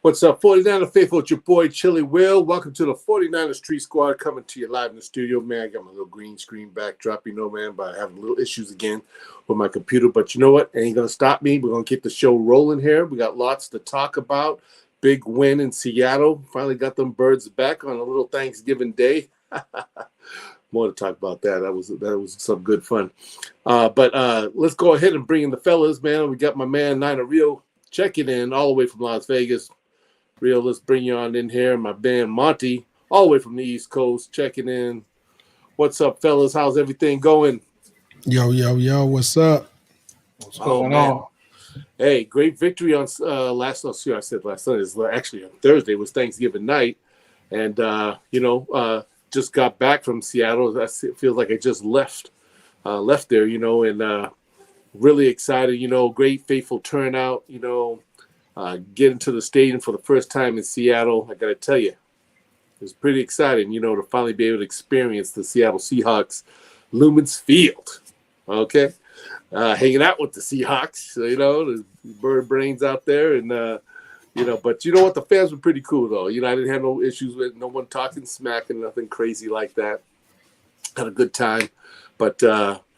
What's up, 49er Faithful? It's your boy, Chili Will. Welcome to the 49er Street Squad, coming to you live in the studio. Man, I got my little green screen backdrop, man, but I have little issues again with my computer. But you know what? It ain't going to stop me. We're going to get the show rolling here. We got lots to talk about. Big win in Seattle. Finally got them birds back on a little Thanksgiving Day. More to talk about that. That was some good fun. But let's go ahead and bring in the fellas, man. We got my man, Niner Rio, checking in all the way from Las Vegas. Real, let's bring you on in here. My man Monty, all the way from the East Coast, checking in. What's up, fellas? How's everything going? Yo, what's up? What's going on? Hey, great victory on I said last Sunday. It's actually on Thursday was Thanksgiving night. And, just got back from Seattle. It feels like I just left there, and really excited, great, faithful turnout, getting to the stadium for the first time in Seattle. I got to tell you, it was pretty exciting, to finally be able to experience the Seattle Seahawks Lumen's Field. Okay. Hanging out with the Seahawks, the bird brains out there. And, but you know what? The fans were pretty cool, though. I didn't have no issues with no one talking smack and nothing crazy like that. Had a good time. But,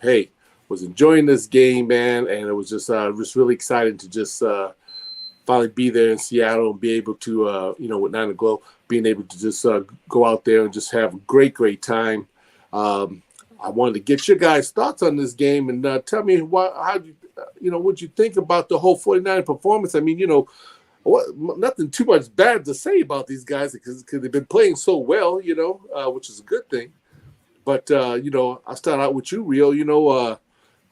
hey, was enjoying this game, man. And it was just really exciting to just finally be there in Seattle and be able to, with Niner Glow, being able to just go out there and just have a great time. I wanted to get your guys' thoughts on this game and tell me what'd you think about the whole 49 performance. I mean, nothing too much bad to say about these guys because they've been playing so well, which is a good thing. But, I'll start out with you, Rio.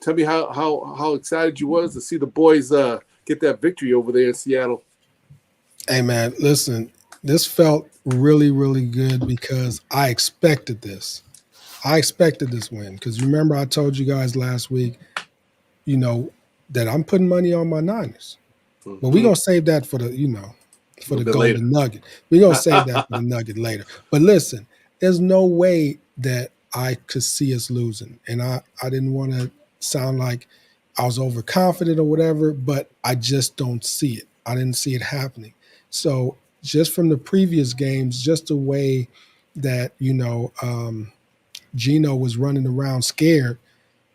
Tell me how excited you was to see the boys get that victory over there in Seattle. Hey, man, listen, this felt really, really good because I expected this. I expected this win because remember I told you guys last week, that I'm putting money on my Niners. But we're going to save that for the golden later. Nugget. We're going to save that for the nugget later. But listen, there's no way that I could see us losing. And I didn't want to sound like I was overconfident or whatever, but I just don't see it. I didn't see it happening. So just from the previous games, just the way that, Gino was running around scared,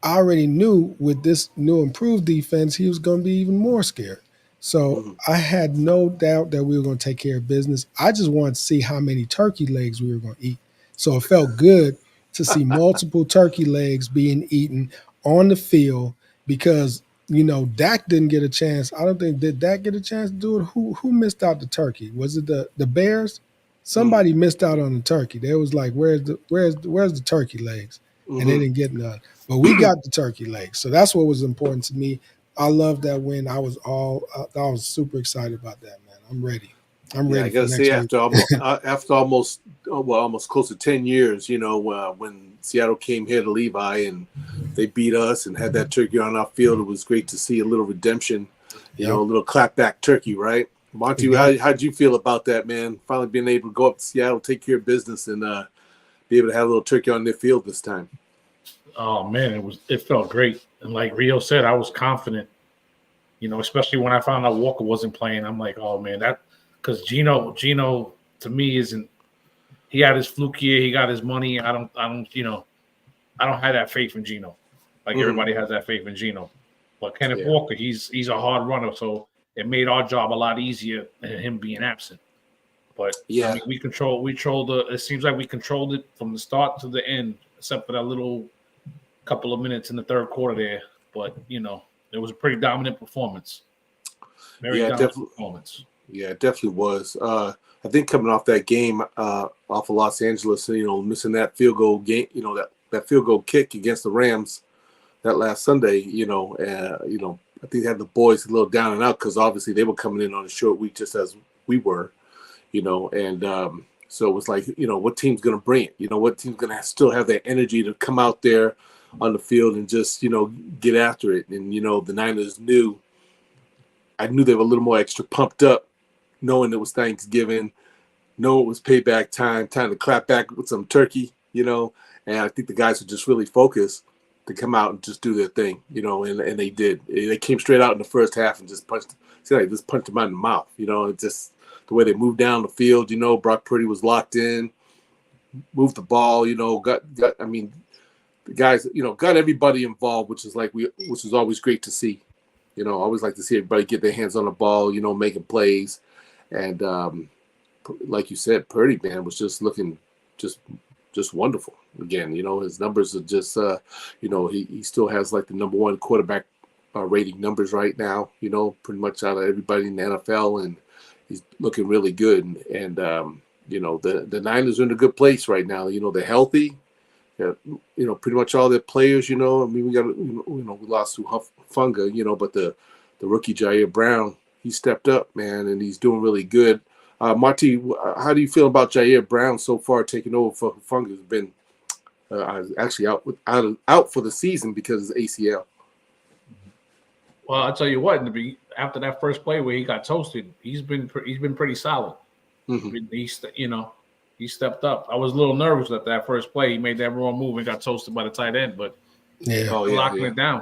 I already knew with this new improved defense, he was going to be even more scared. So I had no doubt that we were going to take care of business. I just wanted to see how many turkey legs we were going to eat. So it felt good to see multiple turkey legs being eaten on the field because, Dak didn't get a chance. I don't think, did Dak get a chance to do it? Who missed out the turkey? Was it the Bears? Somebody missed out on the turkey. They was like, where's the turkey legs? And they didn't get none. But we got the turkey legs. So that's what was important to me. I love that win. I was super excited about that, man. I'm ready. I gotta say, after almost close to 10 years, when Seattle came here to Levi and they beat us and had that turkey on our field, it was great to see a little redemption, a little clapback turkey, right? Monty, how'd you feel about that, man? Finally being able to go up to Seattle, take care of business, and be able to have a little turkey on their field this time. Oh man, it felt great. And like Rio said, I was confident, especially when I found out Walker wasn't playing. I'm like, oh man, because Gino to me he had his fluke year, he got his money. I don't have that faith in Gino. Like everybody has that faith in Gino. But Kenneth Walker, he's a hard runner, so it made our job a lot easier than him being absent. But I mean, it seems like we controlled it from the start to the end, except for that little couple of minutes in the third quarter there. But it was a pretty dominant performance. Very dominant performance. Yeah, it definitely was. I think coming off that game off of Los Angeles, missing that field goal game, that field goal kick against the Rams that last Sunday, I think they had the boys a little down and out because obviously they were coming in on a short week just as we were, and so it was like, what team's going to bring it? What team's going to still have that energy to come out there on the field and just, get after it. And, the Niners I knew they were a little more extra pumped up, knowing it was Thanksgiving, knowing it was payback time to clap back with some turkey, and I think the guys were just really focused to come out and just do their thing, and they did. They came straight out in the first half and just punched them out in the mouth, it just the way they moved down the field. Brock Purdy was locked in, moved the ball. Got. I mean, the guys, got everybody involved, which is always great to see. I always like to see everybody get their hands on the ball, making plays. And like you said, Purdy, man, was just looking just wonderful. Again, his numbers are just, he still has like the number one quarterback rating numbers right now, pretty much out of everybody in the NFL. And he's looking really good. And the Niners are in a good place right now. They're healthy. Yeah, pretty much all their players, I mean, we lost to Funga, but the rookie Jair Brown, he stepped up, man, and he's doing really good. Marty, how do you feel about Jair Brown so far taking over for Funga? Has been actually out for the season because of ACL. Well, I'll tell you what, after that first play where he got toasted, he's been pretty solid. Mm-hmm. He stepped up. I was a little nervous at that first play. He made that wrong move and got toasted by the tight end, but locking it down.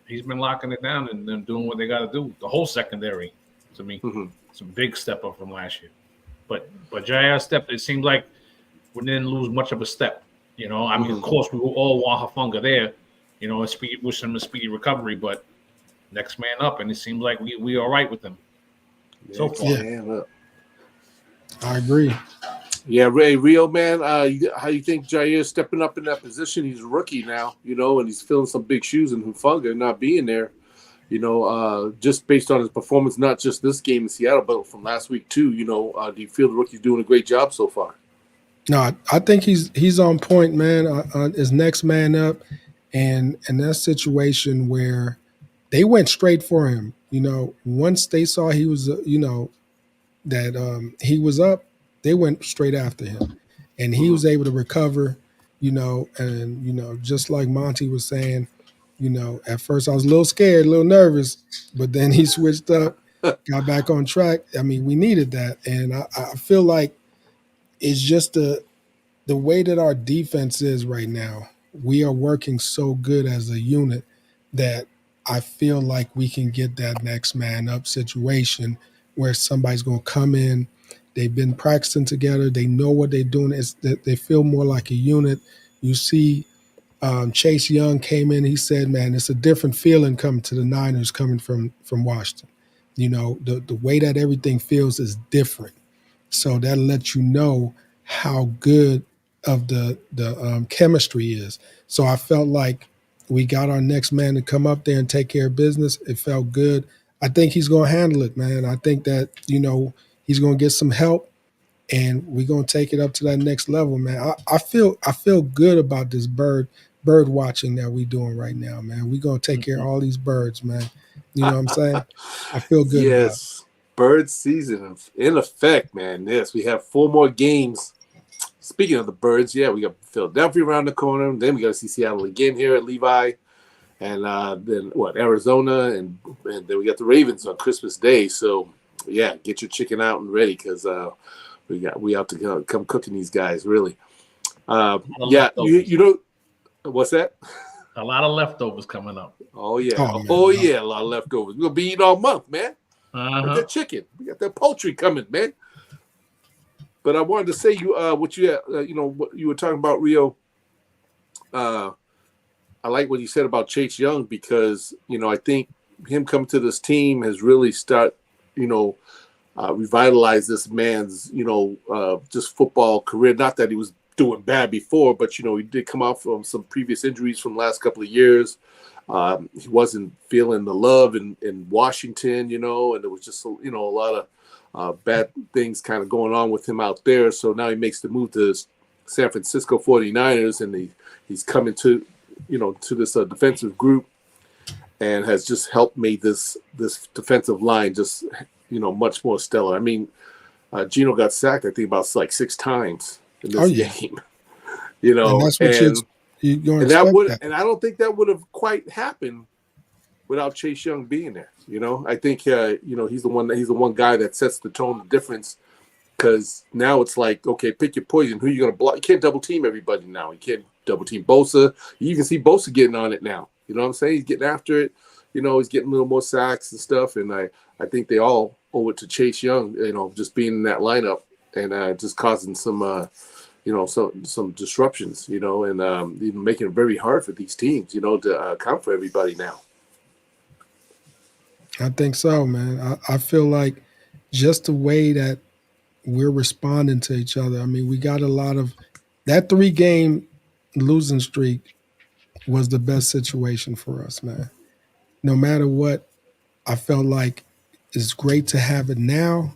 He's been locking it down and then doing what they got to do. The whole secondary, to me, it's a big step up from last year. But Jair stepped. It seemed like we didn't lose much of a step. I mean, of course, we all want Hufanga there. Wish him a speedy recovery, but next man up, and it seems like we all right with him so far. Yeah. I agree. Yeah, Rio, man, how you think Jair's stepping up in that position? He's a rookie now, and he's filling some big shoes in Hufanga not being there, just based on his performance, not just this game in Seattle, but from last week too. Do you feel the rookie's doing a great job so far? No, I think he's on point, man. His next man up, and that situation where they went straight for him. Once they saw he was, that he was up, they went straight after him, and he was able to recover. And just like Monty was saying, at first I was a little scared, a little nervous, but then he switched up, got back on track. I mean, we needed that, and I feel like it's just the way that our defense is right now. We are working so good as a unit that I feel like we can get that next man up situation where somebody's going to come in. They've been practicing together. They know what they're doing. It's that they feel more like a unit. You see, Chase Young came in. He said, "Man, it's a different feeling coming to the Niners coming from Washington. The way that everything feels is different. So that lets you know how good of the chemistry is. So I felt like we got our next man to come up there and take care of business. It felt good. I think he's going to handle it, man. I think that, he's going to get some help, and we're going to take it up to that next level, man. I feel good about this bird watching that we're doing right now, man. We're going to take care of all these birds, man. You know what I'm saying? I feel good about it. Yes, bird season in effect, man. Yes, we have 4 more games. Speaking of the birds, we got Philadelphia around the corner. Then we got to see Seattle again here at Levi. And then Arizona, and then we got the Ravens on Christmas Day. So, get your chicken out and ready because we have to come cooking these guys, really. What's that? A lot of leftovers coming up. Oh, yeah. A lot of leftovers. We're going to be eating all month, man. With that chicken. We got that poultry coming, man. But I wanted to say what you were talking about, Rio. I like what you said about Chase Young because, I think him coming to this team has really revitalized this man's, just football career. Not that he was doing bad before, but, he did come out from some previous injuries from the last couple of years. He wasn't feeling the love in Washington, and there was just, a lot of bad things kind of going on with him out there. So now he makes the move to San Francisco 49ers, and he's coming to this defensive group and has just helped make this defensive line just, much more stellar. I mean, Gino got sacked, I think, about 6 times in this game. And that's what and I don't think that would have quite happened without Chase Young being there. I think he's the one guy that sets the tone, the difference. Because now it's like, okay, pick your poison. Who are you going to block? You can't double team everybody now. You can't double team Bosa. You can see Bosa getting on it now. You know what I'm saying? He's getting after it. he's getting a little more sacks and stuff. And I think they all owe it to Chase Young, just being in that lineup and just causing some, some disruptions, and even making it very hard for these teams, to account for everybody now. I think so, man. I feel like just the way that we're responding to each other. I mean, we got a lot of that 3-game losing streak was the best situation for us, man. No matter what, I felt like it's great to have it now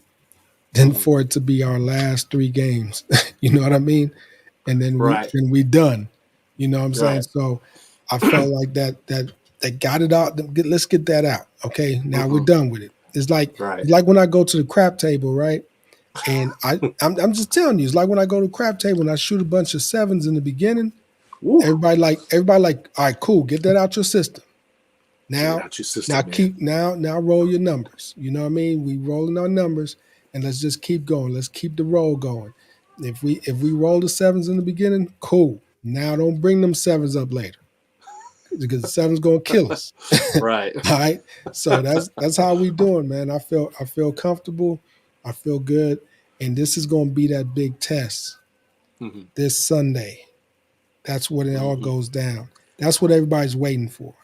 than for it to be our last 3 games. You know what I mean? And then Right. we done. You know what I'm saying? Right. So I felt like that got it out. Let's get that out. Okay. Now we're done with it. It's like when I go to the crap table, right? And I'm just telling you, it's like when I go to the crap table and I shoot a bunch of 7s in the beginning. Woo. Everybody like, all right, cool, get that out your system. Now roll your numbers. You know what I mean? We rolling our numbers and let's just keep going. Let's keep the roll going. If we roll the 7s in the beginning, cool. Now don't bring them 7s up later. Because the 7's gonna kill us. Right. All right. So that's how we doing, man. I feel comfortable. I feel good. And this is gonna be that big test this Sunday. That's when it all goes down. That's what everybody's waiting for.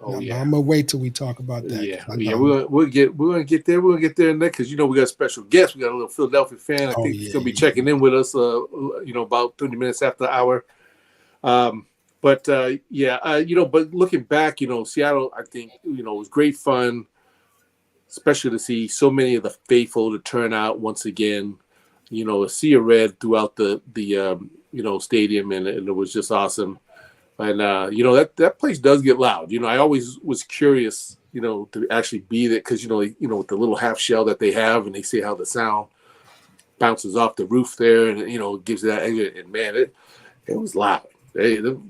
Oh, now, yeah. I'm gonna wait till we talk about that. Yeah. We're gonna get there. We're gonna get there next because we got a special guest. We got a little Philadelphia fan. I think he's gonna be checking in with us. About 30 minutes after the hour. But looking back, Seattle, I think, it was great fun, especially to see so many of the faithful to turn out once again, a sea of red throughout the stadium, and it was just awesome. And, that place does get loud. I always was curious, to actually be there because, with the little half shell that they have, and they see how the sound bounces off the roof there, and, it gives that, and man, it was loud. Hey, the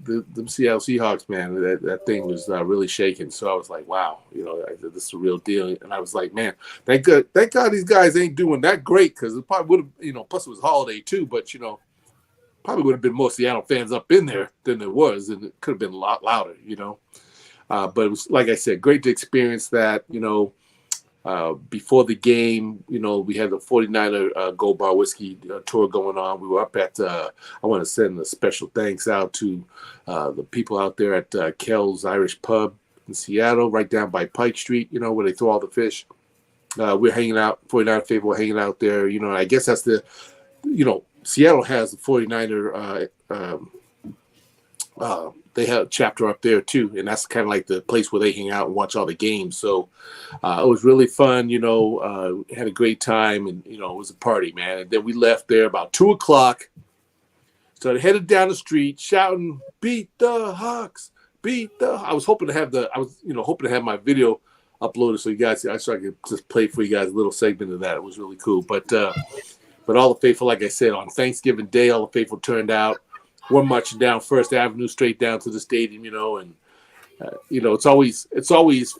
Seattle Seahawks, man, that thing was really shaking. So I was like, wow, this is a real deal. And I was like, man, thank God these guys ain't doing that great because it probably would have, plus it was a holiday too, but, probably would have been more Seattle fans up in there than there was, and it could have been a lot louder, But it was, like I said, great to experience that, before the game, we had the 49er Gold Bar Whiskey tour going on. We were up at, I want to send a special thanks out to the people out there at Kel's Irish Pub in Seattle, right down by Pike Street, where they throw all the fish. We're hanging out, 49er faithful hanging out there. I guess that's the, Seattle has the 49er, they have a chapter up there too, and that's kind of like the place where they hang out and watch all the games. So it was really fun, had a great time, and it was a party, man. And then we left there about 2:00. Started headed down the street shouting, "Beat the Hawks! Beat the!" I was hoping to have my video uploaded so you guys, so I could just play for you guys a little segment of that. It was really cool. But all the faithful, like I said, on Thanksgiving Day, all the faithful turned out. We're marching down First Avenue straight down to the stadium, and it's always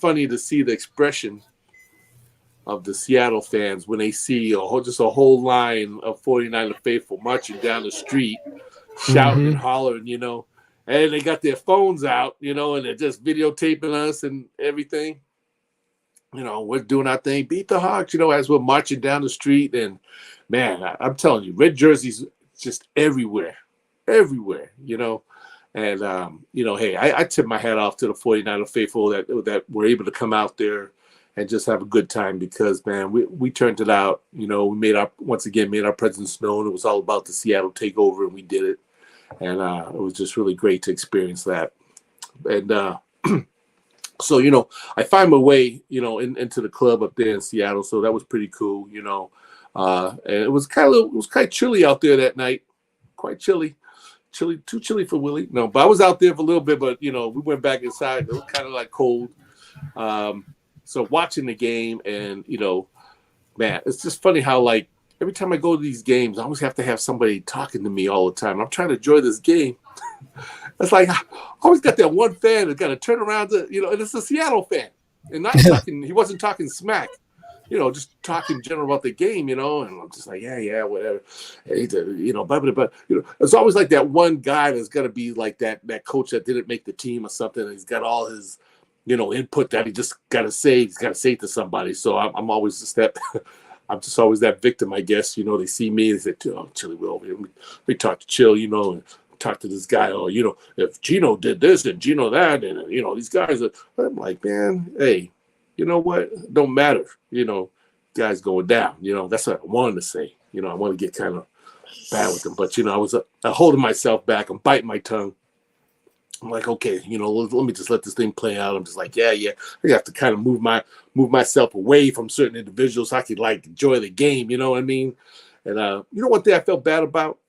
funny to see the expression of the Seattle fans when they see just a whole line of 49er faithful marching down the street, shouting and hollering, and they got their phones out, and they're just videotaping us and everything. We're doing our thing, beat the Hawks, as we're marching down the street, and man, I'm telling you, red jerseys just everywhere. And hey, I tip my hat off to the 49er faithful that were able to come out there and just have a good time because, man, we turned it out. We made our presence known. It was all about the Seattle takeover, and we did it, and it was just really great to experience that. And so I find my way into the club up there in Seattle, so that was pretty cool. And it was kind of chilly out there that night, quite chilly. Too chilly for Willie. No, but I was out there for a little bit, but we went back inside. It was kind of like cold. So watching the game, and man, it's just funny how like every time I go to these games, I always have to have somebody talking to me all the time. I'm trying to enjoy this game. It's like I always got that one fan that's got to turn around to and it's a Seattle fan, and not talking. He wasn't talking smack. Just talking general about the game, and I'm just like, yeah, whatever. But it's always like that one guy that's got to be like that coach that didn't make the team or something. And he's got all his, input that he just got to say. He's got to say it to somebody. So I'm always just that. I'm just always that victim, I guess. They see me, they say, "Oh, Chili, Will, we talk to Chill, and talk to this guy. Oh, if Gino did this and Gino that, and these guys are." I'm like, man, hey, you know what? It don't matter. Guys going down. That's what I wanted to say. I want to get kind of bad with them, but I was holding myself back. I'm biting my tongue. I'm like, okay, let me just let this thing play out. I'm just like, yeah. I have to kind of move myself away from certain individuals so I could enjoy the game. You know what I mean? And one thing I felt bad about,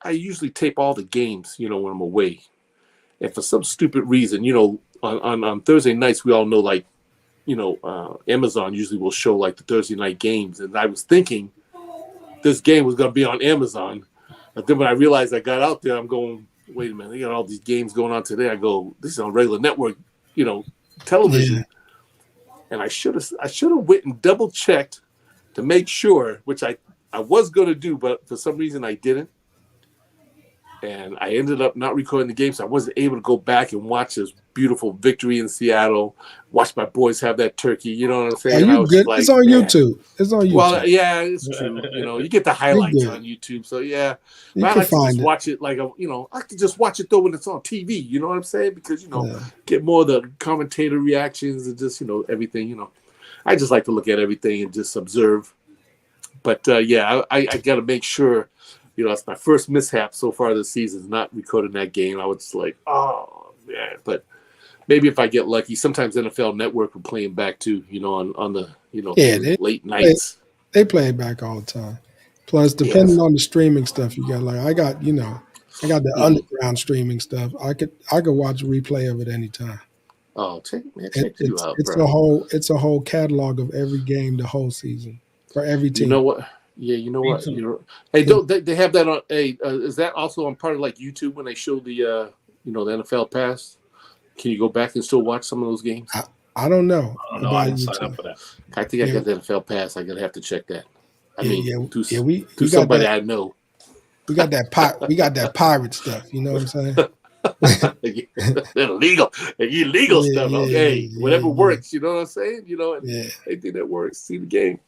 I usually tape all the games, when I'm away. And for some stupid reason, on Thursday nights, we all know, Amazon usually will show the Thursday night games. And I was thinking this game was going to be on Amazon. But then when I realized I got out there, I'm going, wait a minute, they got all these games going on today. I go, this is on regular network, television. Yeah. And I should have went and double checked to make sure, which I was going to do, but for some reason I didn't. And I ended up not recording the game, so I wasn't able to go back and watch this beautiful victory in Seattle, watch my boys have that turkey. You know what I'm saying? Are you good? It's on YouTube. It's on YouTube. Well, yeah, it's true. You get the highlights on YouTube. So, yeah. But I like to just watch it I like to just watch it, though, when it's on TV. You know what I'm saying? Because, get more of the commentator reactions and just, everything, I just like to look at everything and just observe. But, I got to make sure. It's my first mishap so far this season, not recording that game. I was just like, oh, man. But maybe if I get lucky, sometimes NFL Network will play them back too, on the, late nights. They play it back all the time. Plus, depending on the streaming stuff you got, I got the underground streaming stuff. I could watch a replay of it anytime. Oh, check you out, bro. It's a whole catalog of every game the whole season for every team. You know what? Yeah, you know what? Hey, don't they have that on? Hey, is that also on part of YouTube when they show the the NFL Pass? Can you go back and still watch some of those games? I don't know. I didn't sign up for that. I think I got the NFL Pass. I gotta have to check that. We somebody I know. We got that We got that pirate stuff. You know what I'm saying? illegal stuff. Okay, whatever works. You know what I'm saying? Anything that works. See the game.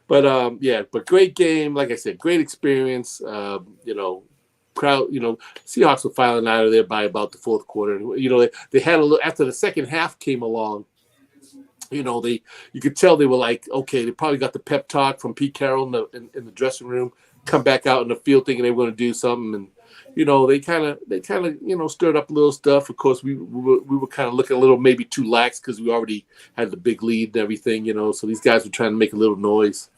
But but great game. Like I said, great experience. Crowd. Seahawks were filing out of there by about the fourth quarter. They had a little after the second half came along. You could tell they were like, okay, they probably got the pep talk from Pete Carroll in the dressing room. Come back out in the field thinking they were going to do something, and they kind of stirred up a little stuff. Of course, we were kind of looking a little maybe too lax because we already had the big lead and everything. So these guys were trying to make a little noise.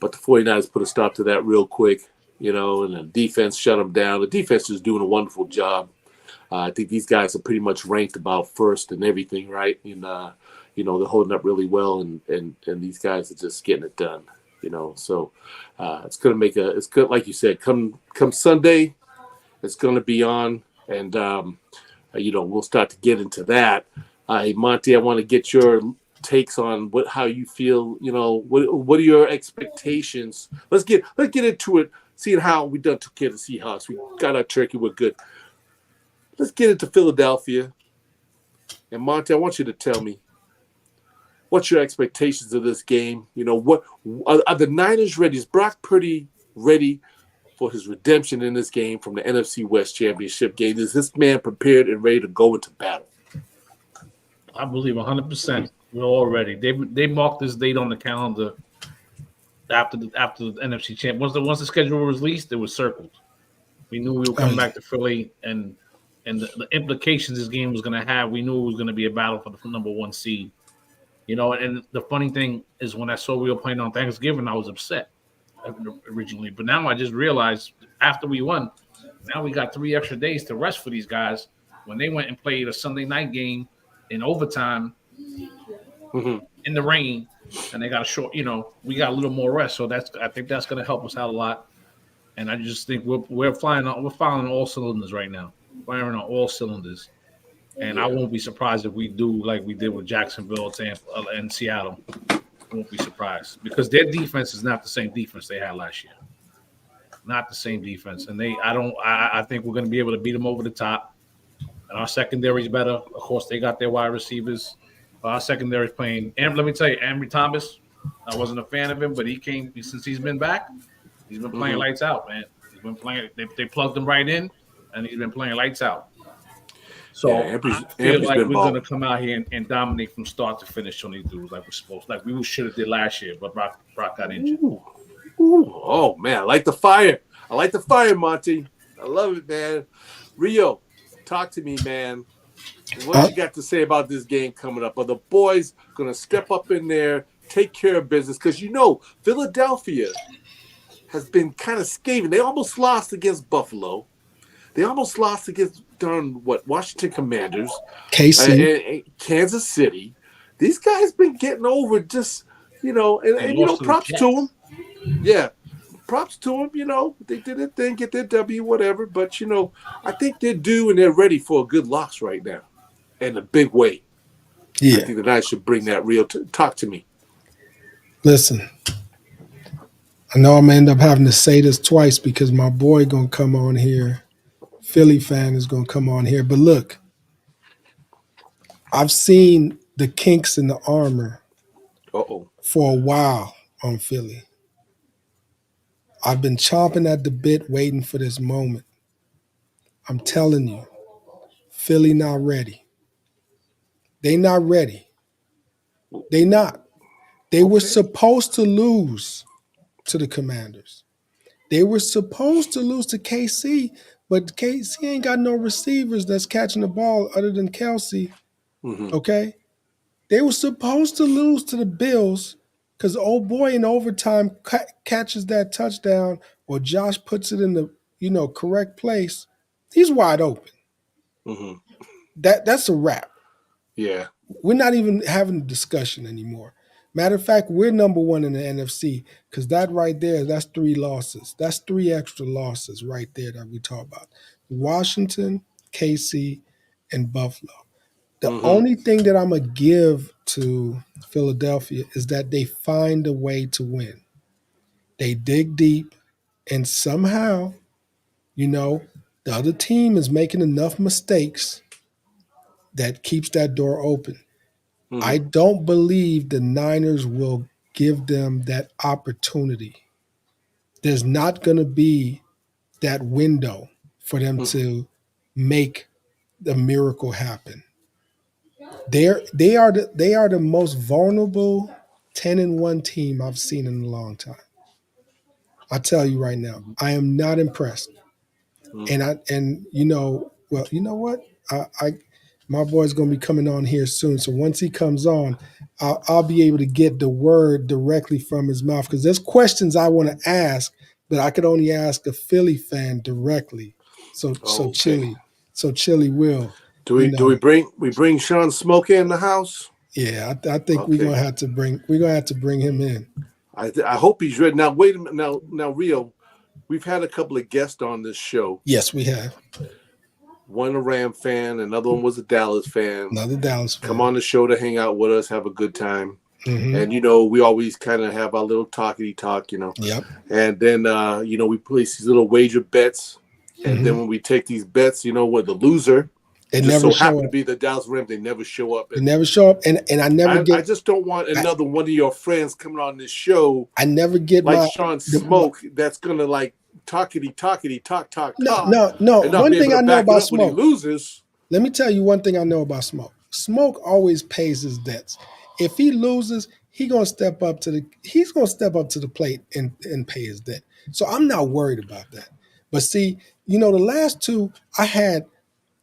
But the 49ers put a stop to that real quick, and the defense shut them down. The defense is doing a wonderful job. I think these guys are pretty much ranked about first and everything, right? And, they're holding up really well, and these guys are just getting it done, So it's going to it's good, like you said, come Sunday, it's going to be on, and, we'll start to get into that. Monty, I want to get your takes on how you feel. What are your expectations? Let's get into it. Seeing how we done took care of the Seahawks, we got our turkey. We're good. Let's get into Philadelphia. And Monty, I want you to tell me what's your expectations of this game. What are the Niners ready? Is Brock Purdy ready for his redemption in this game from the NFC West Championship game? Is this man prepared and ready to go into battle? I believe 100%. We're all ready. They marked this date on the calendar after the NFC champ. Once the schedule was released, it was circled. We knew we were coming back to Philly, and the implications this game was going to have. We knew it was going to be a battle for the number one seed. And the funny thing is, when I saw we were playing on Thanksgiving, I was upset originally, but now I just realized after we won, now we got 3 extra days to rest for these guys. When they went and played a Sunday night game in overtime. In the rain, and they got a short, we got a little more rest. So I think that's going to help us out a lot. And I just think we're firing on all cylinders right now, firing on all cylinders. And I won't be surprised if we do like we did with Jacksonville, Tampa, and Seattle. I won't be surprised because their defense is not the same defense they had last year. Not the same defense, and I think we're going to be able to beat them over the top. and our secondary is better. Of course, they got their wide receivers. But our secondary is playing. And let me tell you, Ambry Thomas, I wasn't a fan of him, but since he's been back, he's been playing lights out, man. He's been playing. They plugged him right in, and he's been playing lights out. So I feel like we're going to come out here and dominate from start to finish on these dudes like we're supposed to. Like we should have did last year, but Brock got injured. Ooh. Oh, man. I like the fire. Monty. I love it, man. Rio, talk to me, man. What you got to say about this game coming up? Are the boys going to step up in there, take care of business? Because, Philadelphia has been kind of scathing. They almost lost against Buffalo. They almost lost against Washington Commanders, KC, and Kansas City. These guys been getting over just, and props to them. Yeah, props to them. They did their thing, get their W, whatever. But I think they're due and they're ready for a good loss right now, in a big way. Yeah, I think the guys should bring that real. Talk to me. Listen. I know I'm gonna end up having to say this twice because my boy gonna come on here. Philly fan is gonna come on here. But look, I've seen the kinks in the armor for a while on Philly. I've been chomping at the bit waiting for this moment. I'm telling you, Philly not ready. They not ready. They not. They were supposed to lose to the Commanders. They were supposed to lose to KC, but KC ain't got no receivers that's catching the ball other than Kelsey. Okay? They were supposed to lose to the Bills because old boy in overtime catches that touchdown or Josh puts it in the correct place. He's wide open. That's a wrap. Yeah. We're not even having a discussion anymore. Matter of fact, we're number one in the NFC because that right there, that's 3 losses. That's 3 extra losses right there that we talk about. Washington, KC, and Buffalo. The only thing that I'm going to give to Philadelphia is that they find a way to win. They dig deep, and somehow, the other team is making enough mistakes that keeps that door open. I don't believe the Niners will give them that opportunity. There's not going to be that window for them to make the miracle happen. They are the most vulnerable 10-1 team I've seen in a long time. I tell you right now, I am not impressed. And you know what? My boy's gonna be coming on here soon. So once he comes on, I'll be able to get the word directly from his mouth because there's questions I want to ask, but I could only ask a Philly fan directly. So Chili will. Do we bring Sean Smoke in the house? Yeah, I think we're gonna have to bring him in. I hope he's ready. Now wait a minute. Now Rio, we've had a couple of guests on this show. Yes, we have. One a Ram fan, another one was a Dallas fan. Another Dallas fan. Come on the show to hang out with us, have a good time. And we always kind of have our little talkity talk, Yep. And then we place these little wager bets, and then when we take these bets, what the loser. They just never so happen show to up. be the Dallas Rams. They never show up. They never show up, and I never I just don't want another one of your friends coming on this show. I never get like Sean Smoke. That's gonna like talk. No. One thing I know about Smoke. When he loses. Let me tell you one thing I know about Smoke. Smoke always pays his debts. If he loses, he's gonna step up to the plate and pay his debt. So I'm not worried about that. But see, the last two I had.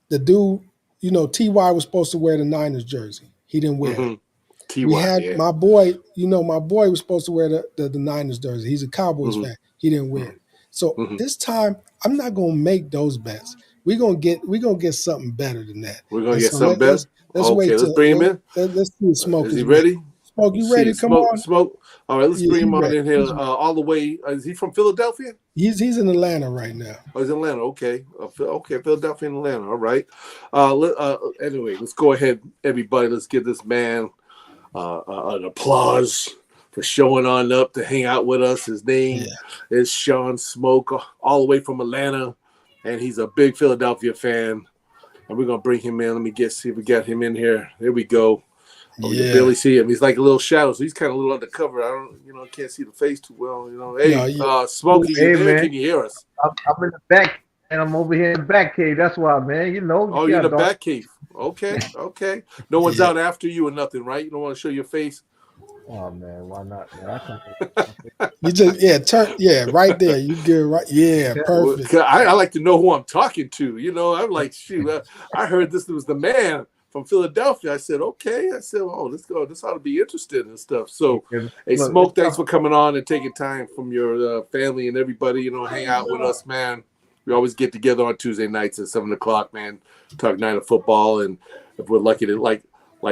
The dude, T.Y. was supposed to wear the Niners jersey. He didn't wear it. T.Y., we had my boy, my boy was supposed to wear the Niners jersey. He's a Cowboys fan. He didn't wear it. So this time, I'm not gonna make those bets. We're gonna get something better than that. We're gonna get something better. Let's wait. Let's bring him in. Let's see Smoke. Is he ready? Smoke, you ready? Come on. Smoke. All right, let's bring him on in here all the way. Is he from Philadelphia? He's in Atlanta right now. Oh, he's in Atlanta. Okay. Philadelphia and Atlanta. All right. Anyway, let's go ahead, everybody. Let's give this man an applause for showing on up to hang out with us. His name is Sean Smoke, all the way from Atlanta, and he's a big Philadelphia fan. and we're gonna bring him in. Let me see if we got him in here. There we go. Oh, you Yeah. barely see him. He's like a little shadow, so he's kind of a little undercover. I don't, can't see the face too well. Hey, No, yeah. Smokey, you Hey, there? man. Can you hear us? I'm in the back, and I'm over here in the back cave. That's why, man. Oh, you're in the back cave. Okay. No one's Yeah. out after you or nothing, right? You don't want to show your face. Oh man, why not, man? You just turn right there. You get right. Yeah, Well, perfect. I like to know who I'm talking to. I'm like, shoot, I heard this was the man from Philadelphia. I said, okay. I said, oh, let's go. This ought to be interesting and stuff. So, hey, Look, Smoke, thanks for coming on and taking time from your family and everybody, hang out with us, man. We always get together on Tuesday nights at 7:00, man, talk night of football. And if we're lucky to like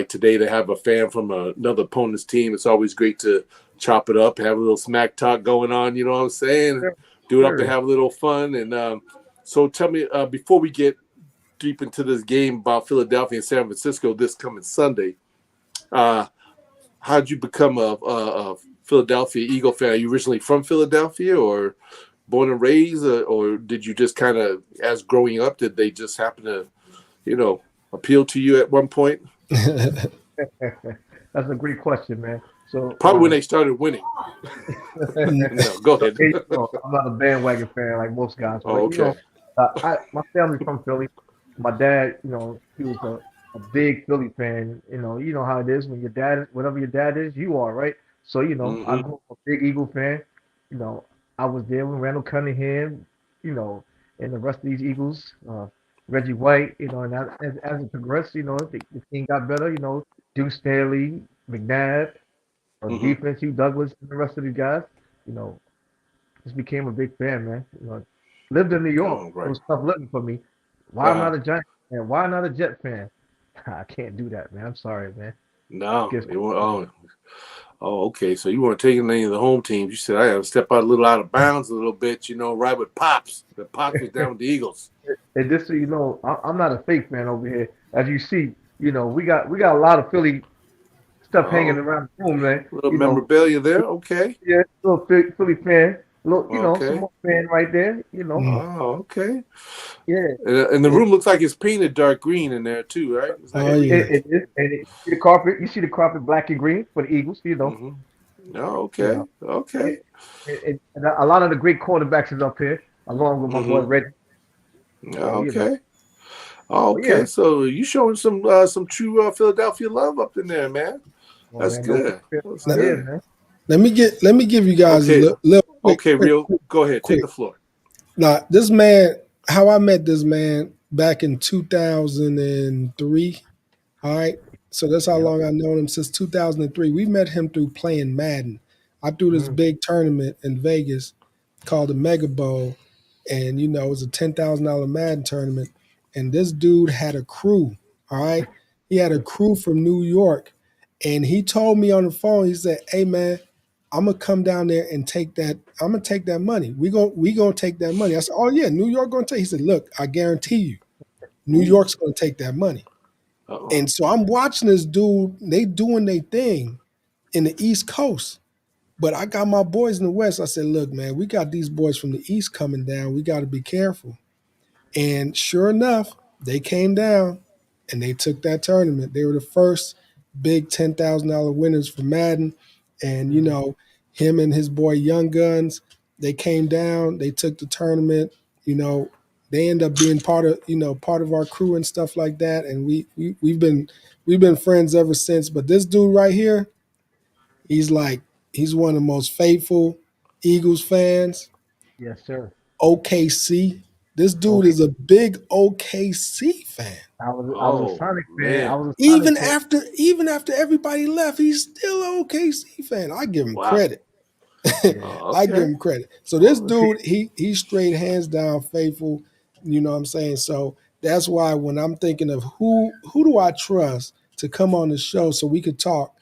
today to have a fan from another opponent's team, it's always great to chop it up, have a little smack talk going on. You know what I'm saying? Sure. Do it up to have a little fun. And so tell me, before we get deep into this game about Philadelphia and San Francisco this coming Sunday, how'd you become a Philadelphia Eagle fan? Are you originally from Philadelphia or born and raised, or did you just kind of, as growing up, did they just happen to, appeal to you at one point? That's a great question, man. So Probably when they started winning. No, go ahead. I'm not a bandwagon fan like most guys. But, okay. My family's from Philly. My dad, he was a big Philly fan. You know how it is when whatever your dad is, you are, right? So, I grew up a big Eagle fan. I was there when Randall Cunningham, and the rest of these Eagles, Reggie White, and as it progressed, the team got better, Deuce Staley, McNabb, defense, Hugh Douglas, and the rest of these guys, you know, just became a big fan, man. Lived in New York. Right. It was tough living for me. Why not a Giant fan? Why not a Jet fan? I can't do that, man. I'm sorry, man. No. Okay. So you weren't taking any of the home teams. You said I got to step out a little out of bounds a little bit, right with Pops. The Pops was down with the Eagles. And just so you know, I'm not a fake fan over here. As you see, we got a lot of Philly stuff hanging around the room, man. A little memorabilia there. Okay. Yeah, little Philly fan. Little, some more fan right there. Oh, okay. Yeah. And the room looks like it's painted dark green in there too, right? Yeah. It is. And you see the carpet. You see the carpet black and green for the Eagles. Oh, okay. Okay. And a lot of the great quarterbacks is up here, along with my boy Reggie. Okay. Okay. So you showing some true Philadelphia love up in there, man. That's good. That's good. Man. Let me give you guys a little quick, go ahead. Take the floor. Now, this man, how I met this man back in 2003. All right. So that's how long I've known him, since 2003. We met him through playing Madden. I threw this big tournament in Vegas called the Mega Bowl. And, it was a $10,000 Madden tournament. And this dude had a crew. All right. He had a crew from New York. And he told me on the phone, he said, hey, man, I'm gonna come down there and take that. I'm gonna take that money. We gonna take that money. I said, oh yeah, New York gonna take. He said, look, I guarantee you, New York's gonna take that money. And so I'm watching this dude. They doing their thing in the East Coast, but I got my boys in the West. I said, look, man, we got these boys from the East coming down. We got to be careful. And sure enough, they came down and they took that tournament. They were the first big $10,000 winners for Madden. And, him and his boy Young Guns, they came down, they took the tournament, they end up being part of our crew and stuff like that. And we've been friends ever since. But this dude right here, he's one of the most faithful Eagles fans. Yes, sir. OKC. This dude is a big OKC fan. I was a Sonic fan. Even after everybody left, he's still an OKC fan. I give him credit. I give him credit. So this dude, he's straight hands down faithful. You know what I'm saying? So that's why when I'm thinking of who do I trust to come on the show so we could talk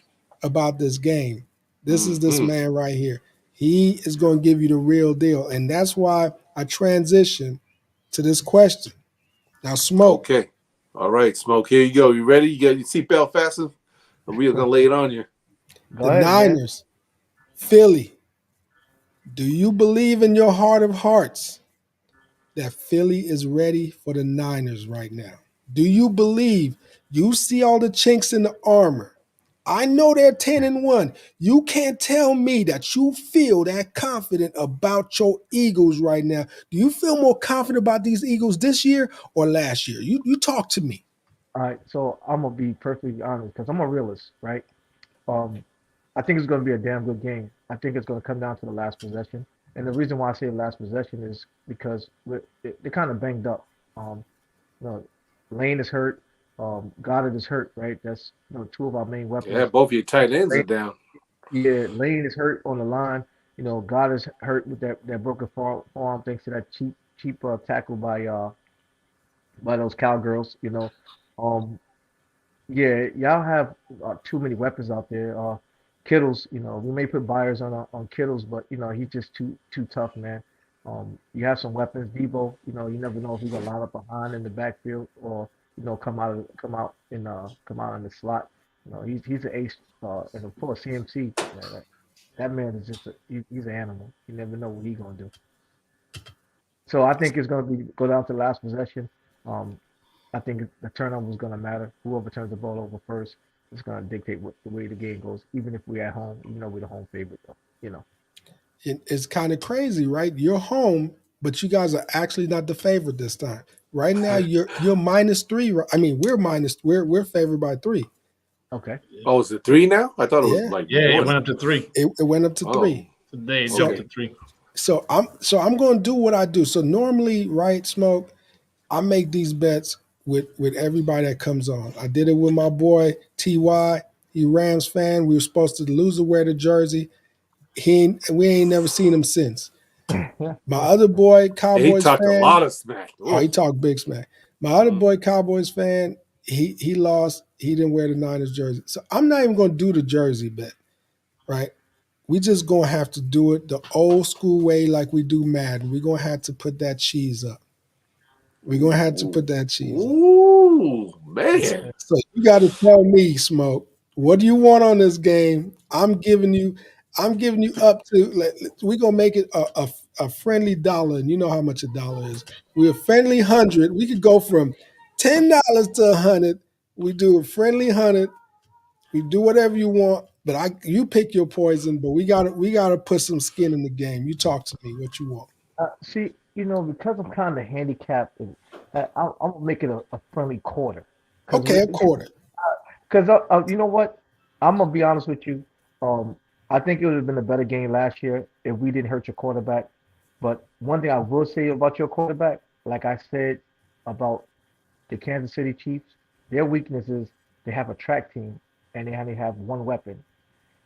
about this game, this is this man right here. He is going to give you the real deal. And that's why I transition to this question. Now, Smoke. Okay. All right, Smoke. Here you go. You ready? You got your seatbelt fastened? We're going to lay it on you. The Niners, Philly. Do you believe in your heart of hearts that Philly is ready for the Niners right now? Do you believe? You see all the chinks in the armor. I know they're 10-1. You can't tell me that you feel that confident about your Eagles right now. Do you feel more confident about these Eagles this year or last year? You talk to me. All right, so I'm gonna be perfectly honest because I'm a realist, right? Um, I think it's gonna be a damn good game. I think it's gonna come down to the last possession, and the reason why I say last possession is because they're kind of banged up. Um, you know, Lane is hurt. Goddard is hurt, right? That's two of our main Yeah, weapons. both your tight ends are Lane, down. yeah, Lane is hurt on the line. God is hurt with that broken forearm thanks to that cheap tackle by those cowgirls. Um, yeah, y'all have too many weapons out there. Kittles, we may put buyers on Kittles, but he's just too tough, man. You have some weapons, Debo. You never know if he's gonna line up behind in the backfield or come out in the slot. He's an ace, and of course CMC. That man is just he's an animal. You never know what he's gonna do. So I think it's gonna go down to the last possession. Um, I think the turnover is going to matter. Whoever turns the ball over first is going to dictate the way the game goes. Even if we're at home, we're the home favorite, though. It's kind of crazy, right? You're home, but you guys are actually not the favorite this time. Right now, you're -3. I mean, we're favored by 3. Okay. Oh, is it 3 now? I thought it was Yeah. like Yeah, it 1. went up to 3. It went up to 3. Today it So- jumped to 3. So I'm going to do what I do. So normally, right, Smoke, I make these bets with everybody that comes on. I did it with my boy TY. He Rams fan. We were supposed to lose or wear the jersey. We ain't never seen him since. My other boy, And he Cowboys talked a fan. lot of smack. Oh, he talked big smack. My other boy, Cowboys fan, he lost. He didn't wear the Niners jersey. So I'm not even going to do the jersey bet, right? We just going to have to do it the old school way like we do Madden. We're going to have to put that cheese up. We're going to have to put that cheese up. Ooh, man. So you got to tell me, Smoke, what do you want on this game? I'm giving you up to. We're gonna make it a friendly dollar, and you know how much a dollar is. We're a friendly 100. We could go from $10 to 100. We do a friendly 100. We do whatever you want, but you pick your poison. But we gotta put some skin in the game. You talk to me. What you want? See, because I'm kind of handicapped, I'm gonna make it a friendly quarter. Okay, a quarter. Because you know what? I'm gonna be honest with you. I think it would have been a better game last year if we didn't hurt your quarterback. But one thing I will say about your quarterback, like I said about the Kansas City Chiefs, their weakness is they have a track team and they only have one weapon,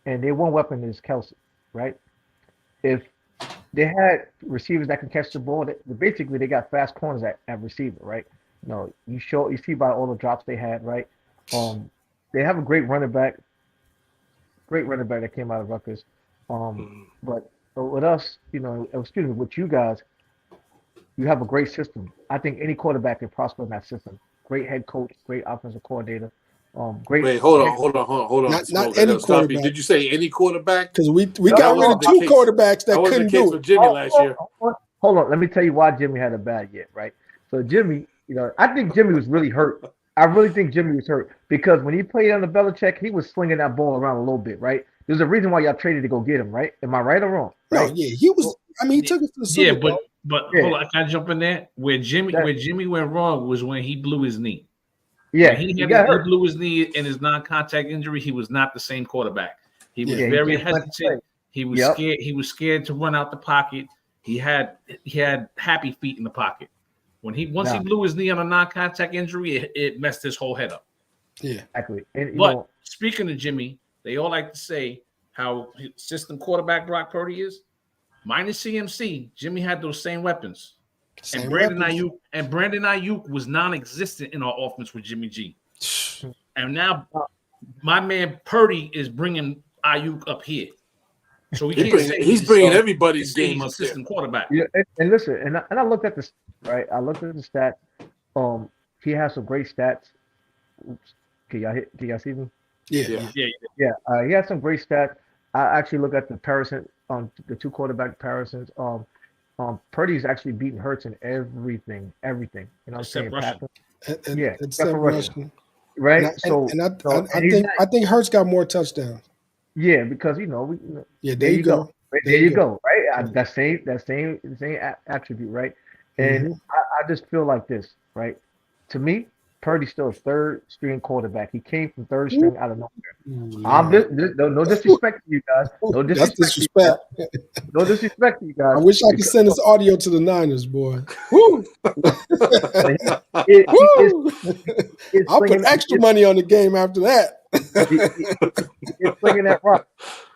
and their one weapon is Kelsey, right? If they had receivers that can catch the ball, basically they got fast corners at receiver, right? You see by all the drops they had, right? They have a great running back that came out of Rutgers. But with us, excuse me, with you guys, you have a great system. I think any quarterback can prosper in that system. Great head coach, great offensive coordinator. Great. Wait, hold on. Not Smoke, any I gotta stop you. quarterback. Did you say any quarterback? Because we No, got rid of the 2 case. quarterbacks that That wasn't couldn't the case do with it. Jimmy last year. Hold on. Let me tell you why Jimmy had a bad year, right? So Jimmy, I think Jimmy was really hurt. I really think Jimmy was hurt because when he played under Belichick, he was slinging that ball around a little bit, right? There's a reason why y'all traded to go get him, right? Am I right or wrong? No, Right? yeah, he was. I mean, he took us to the Super Yeah, Bowl. but Yeah. hold on, can I jump in there? Where Jimmy went wrong was when he blew his knee. Yeah, When he got he hurt. blew his knee in his non-contact injury, he was not the same quarterback. He was Yeah, he very can't play. hesitant. He was Yep. scared. He was scared to run out the pocket. He had happy feet in the pocket. Once he blew his knee on a non-contact injury, it messed his whole head up. Yeah, Exactly. And But speaking of Jimmy, they all like to say how system quarterback Brock Purdy is. Minus CMC, Jimmy had those same weapons. same And Brandon weapons. Ayuk was non-existent in our offense with Jimmy G. And now my man Purdy is bringing Ayuk up here. So we can't say He's bringing everybody's game he's a up there. system quarterback. Yeah, and listen, and I looked at this, right? I looked at the stats. He has some great stats. Oops. Can y'all see me? Yeah. Yeah, he has some great stats. I actually look at the comparison on the 2 quarterback comparisons. Purdy's actually beating Hurts in everything. You know what I'm Except saying? rushing. Passing. and Yeah, except except for rushing, rushing. And right? So, no, and he's not. I think Hurts got more touchdowns. Yeah, because Yeah, there there you you go. go. Right, There there you you go. go. Right, that same attribute, right? And Hmm. I just feel like this, right? To me, Purdy's still a third string quarterback. He came from third string out of nowhere. Lord. No disrespect to you guys. No That's disrespect to you guys. disrespect. No disrespect to you I guys. wish I could Because send this audio to the Niners, boy. Woo! but he Woo! is I'll put slinging extra money on the game after that. he is slinging that rock.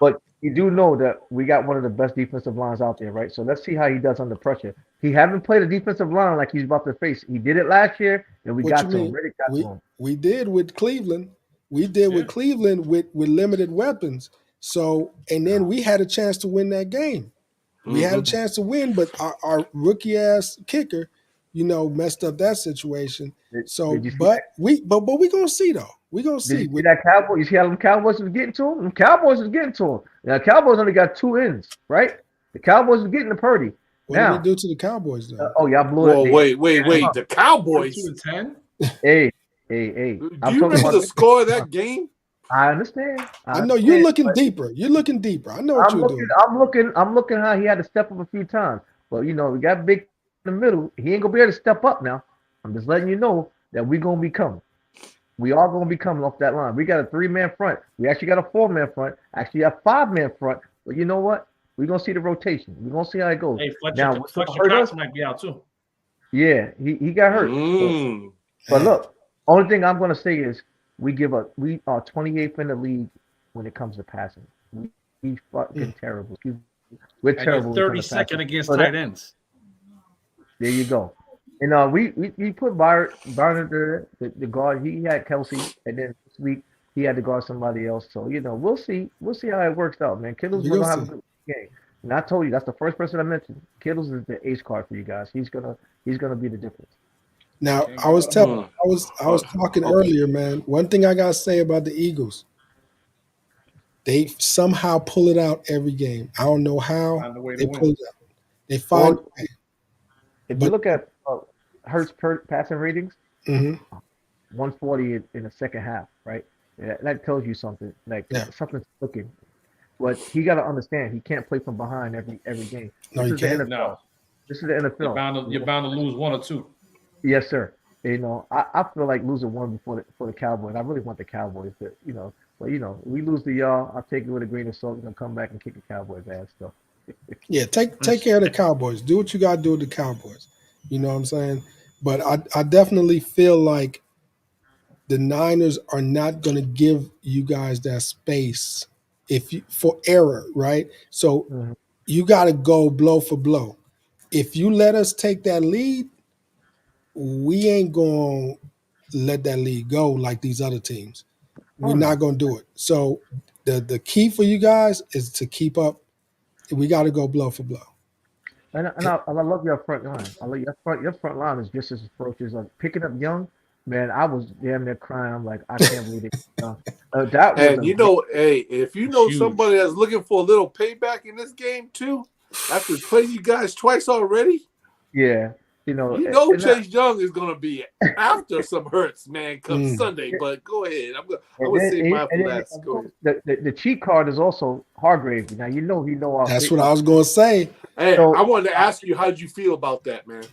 But you do know that we got one of the best defensive lines out there, right? So let's see how he does under pressure. He haven't played a defensive line like he's about to face. He did it last year, and we What you got to him. mean? Really got to him. We did with Cleveland. We did Yeah. with Cleveland with limited weapons. So and then we had a chance to win that game. We had a chance to win, but our rookie ass kicker, messed up that situation. So, Did you see that? but we gonna see though. We gonna Did see. you see that Cowboy? You see how them Cowboys was getting to him? Them Cowboys was getting to him. Now Cowboys only got two ends, right? The Cowboys was getting to Purdy. What did we Now, do to the Cowboys though? y'all blew Whoa, it. wait. The Cowboys. 42-10. Hey, hey. Do I'm you talking remember about. the score of that game? I understand. I know you're looking but deeper. You're looking deeper. I know what I'm you're looking. doing. I'm looking how he had to step up a few times. But we got big in the middle. He ain't gonna be able to step up now. I'm just letting you know that we gonna be coming. We are gonna be coming off that line. We got a 3-man front. We actually got a 4-man front. Actually, a 5-man front. But you know what? We're gonna see the rotation. We're gonna see how it goes. Hey, Now, Fletcher what's gonna Fletcher hurt Cox us? might be out too. Yeah, he got hurt. But look, only thing I'm gonna say is we are 28th in the league when it comes to passing. We fucking terrible. We're And terrible. you're when it comes to passing. 32nd against So tight ends. there you go. And we put Byron the guard. He had Kelsey, and then this week he had to guard somebody else. So we'll see how it works out, man. Kittle's You gonna gonna have a see. good game. And I told you that's the first person I mentioned. Kittle's is the ace card for you guys. He's gonna be the difference. Now Can't I was go wrong. telling I was talking earlier, man. One thing I gotta say about the Eagles, they somehow pull it out every game. I don't know how Find a way to they win. pull it out. They find Well, a way. if you But look at Hurts passing ratings, mhm, 140 in the second half, right? Yeah, that tells you something. Like yeah, something's cooking. But he got to understand he can't play from behind every game. no, This you is the can't. NFL. No, This is the NFL. you're bound to lose one or two. Yes, sir. I feel like losing one for the Cowboys. I really want the Cowboys but we lose to y'all. I'll take it with a grain of salt. We're gonna come back and kick the Cowboys' ass. So Yeah, take care of the Cowboys. Do what you gotta do with the Cowboys. You know what I'm saying? But I definitely feel like the Niners are not going to give you guys that space for error, right? So mhm. you got to go blow for blow. If you let us take that lead, we ain't going to let that lead go like these other teams. Oh We're not no. going to do it. So the key for you guys is to keep up. We got to go blow for blow. I love your front line. I love your front line is just as ferocious. Like picking up Young, man. I was damn near crying. I'm like, I can't believe it. That was And a great. hey, if you It's know huge. somebody that's looking for a little payback in this game too, after playing you guys twice already, Yeah, and Chase Young is gonna be after some hurts, man, come Mm. Sunday. But go ahead, I'm And gonna then, save mine for and then last. of Go course, ahead. the cheat card is also Hargrave. Now he know our That's what I was going to say. Hey, So I wanted to ask you, how did you feel about that, man?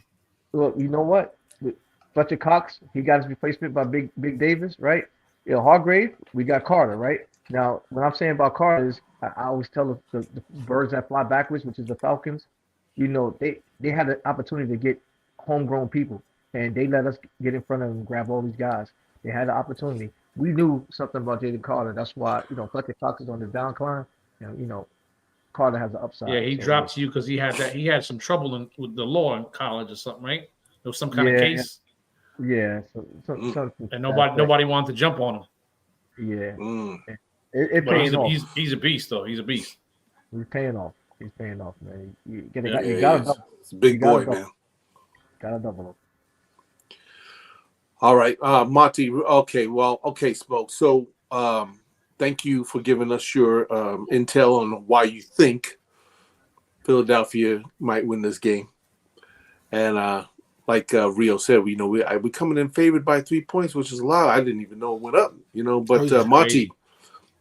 look, you know what? With Fletcher Cox, he got his replacement by Big Davis, right? Hargrave, we got Carter, right? Now, what I'm saying about Carter is, I always tell the birds that fly backwards, which is the Falcons, they had an opportunity to get homegrown people, and they let us get in front of them and grab all these guys. They had the opportunity. We knew something about Jaden Carter. That's why Fletcher Cox is on the downcline. Carter has the upside. Yeah, he So, dropped you because he had some trouble with the law in college or something, right? There was some kind of yeah, case, yeah. So, something and to that effect. nobody wanted to jump on him. Yeah, Mm. it But paying off. he's a beast though. He's a beast. He's paying off. He's paying off, man. You Yeah, got he to is. double. It's a big You gotta boy, double. man. Got to double him. All right, Monty. Okay, Smoke. So, thank you for giving us your intel on why you think Philadelphia might win this game, and like Rio said, we coming in favored by 3 points, which is a lot. I didn't even know it went up, But yeah.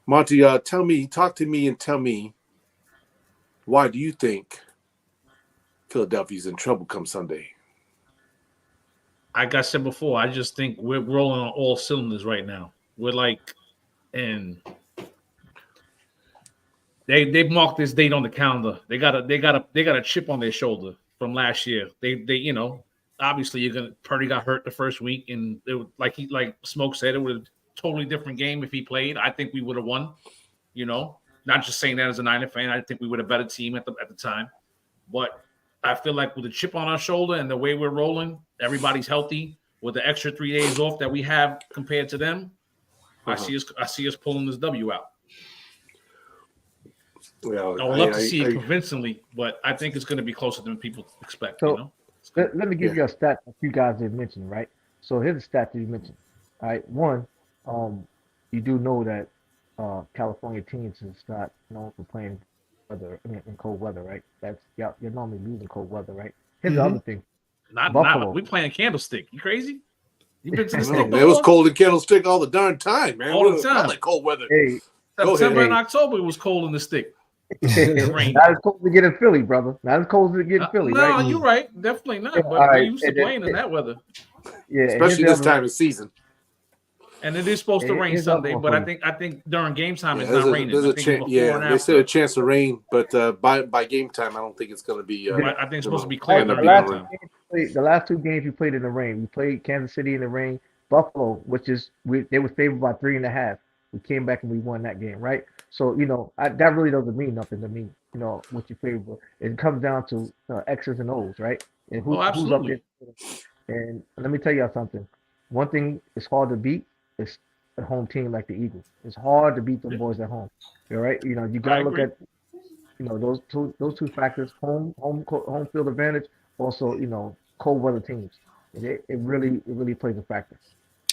Monty, talk to me and tell me, why do you think Philadelphia's in trouble come Sunday? Like I said before, I just think we're rolling on all cylinders right now. We're like, and they've marked this date on the calendar. They got a chip on their shoulder from last year. They obviously Purdy got hurt the first week, and it was, like Smoke said, it was a totally different game if he played. I think we would have won. Not just saying that as a Niner fan. I think we were a better team at the time, but I feel like with the chip on our shoulder and the way we're rolling, everybody's healthy. With the extra 3 days off that we have compared to them, I see us pulling this W out. Well, I would love to see it convincingly, but I think it's going to be closer than people expect. So let me give you a stat that you guys didn't mention, right? So here's a stat that you mentioned. All right, one, you do know that California teams is not known for playing in cold weather, right? You're normally losing cold weather, right? Here's the other thing. Buffalo. We playing Candlestick. You crazy? You been to the stick? It was cold in Candlestick all the darn time, man. All the time. Like cold weather. Hey, September and October it was cold in the stick. Not as cold as it get in Philly, brother. Not as cold as it get in Philly, right? No, you're right. Definitely not. But we're used to playing in that weather. Yeah, especially this time of season. And it is supposed to rain Sunday, but I think during game time it's not raining. There's a chance. Yeah, they said a chance of rain, but by game time, I don't think it's going to be. I think it's supposed to be clear. The last 2 games you played in the rain. We played Kansas City in the rain. Buffalo, they were favored by 3.5. We came back and we won that game, right? So that really doesn't mean nothing to me. What you favor. It comes down to X's and O's, right? And who's up there. And let me tell y'all something. One thing is hard to beat is a home team like the Eagles. It's hard to beat the boys at home. All right, you gotta look at those two factors: home field advantage, also cold weather teams. It really plays a factor.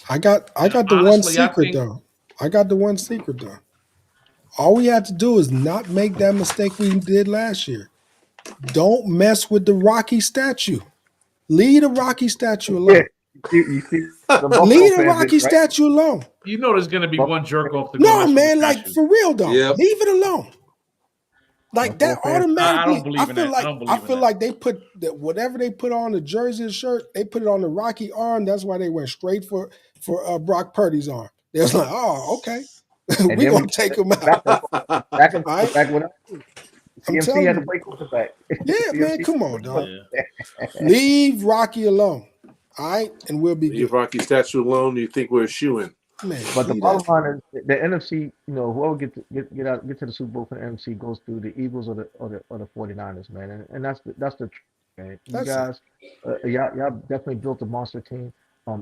I got the one secret though. I got the one secret though. All we had to do is not make that mistake we did last year. Don't mess with the Rocky statue. Leave the Rocky statue alone. Yeah. You see leave the Rocky statue alone. There's going to be one jerk off the No, man, like for real though. Yep. Leave it alone. Like that automatically. I feel like they put whatever they put on the jersey and shirt, they put it on the Rocky arm. That's why they went straight for Brock Purdy's arm. They was like, oh, okay, we're gonna take him out. Back when CMC had to play quarterback. Yeah, man, come on, dog. Yeah. Leave Rocky alone. All right, and we'll be leave Rocky statue alone. You think we're shooing? Man, but the bottom line is the NFC. Whoever get to the Super Bowl for the NFC goes through the Eagles or the 49ers, man. And that's the man. You guys, y'all definitely built a monster team.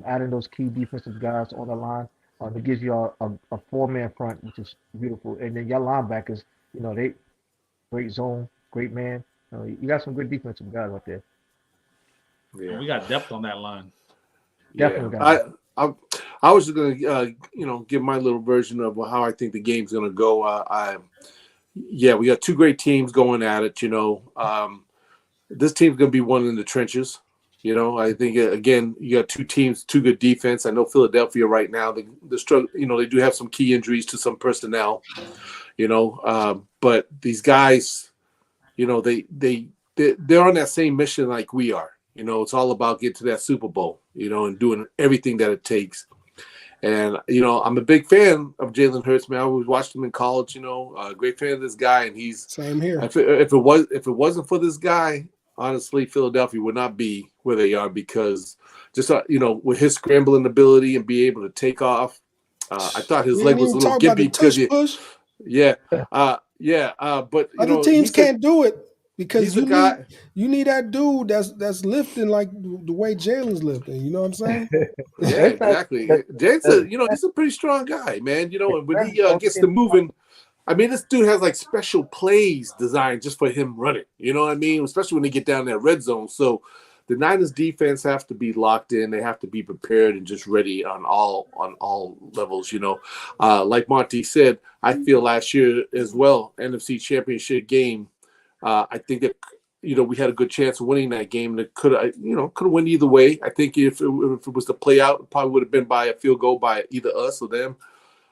Adding those key defensive guys on the line, it gives you a 4-man front, which is beautiful. And then y'all linebackers, they great zone, great man. You got some good defensive guys out there. Yeah, we got depth on that line. Definitely. I was just gonna give my little version of how I think the game's gonna go. We got 2 great teams going at it. This team's gonna be one in the trenches. I think again you got 2 teams, 2 good defense. I know Philadelphia right now the struggle. They do have some key injuries to some personnel. But these guys, they're on that same mission like we are. It's all about getting to that Super Bowl, and doing everything that it takes. And, I'm a big fan of Jalen Hurts, man. I always watched him in college, a great fan of this guy. And he's same here. If it wasn't for this guy, honestly, Philadelphia would not be where they are because just, with his scrambling ability and be able to take off, I thought his leg was a little gimpy because but other teams can't do it. Because you need that dude that's lifting like the way Jalen's lifting. You know what I'm saying? Yeah, exactly. Jalen's he's a pretty strong guy, man. And when he gets to moving, I mean, this dude has like special plays designed just for him running. You know what I mean? Especially when they get down that red zone. So the Niners defense have to be locked in. They have to be prepared and just ready on all levels. Like Monty said, I feel last year as well, NFC Championship game. I think that we had a good chance of winning that game. That could have went either way. I think if it was to play out, it probably would have been by a field goal by either us or them.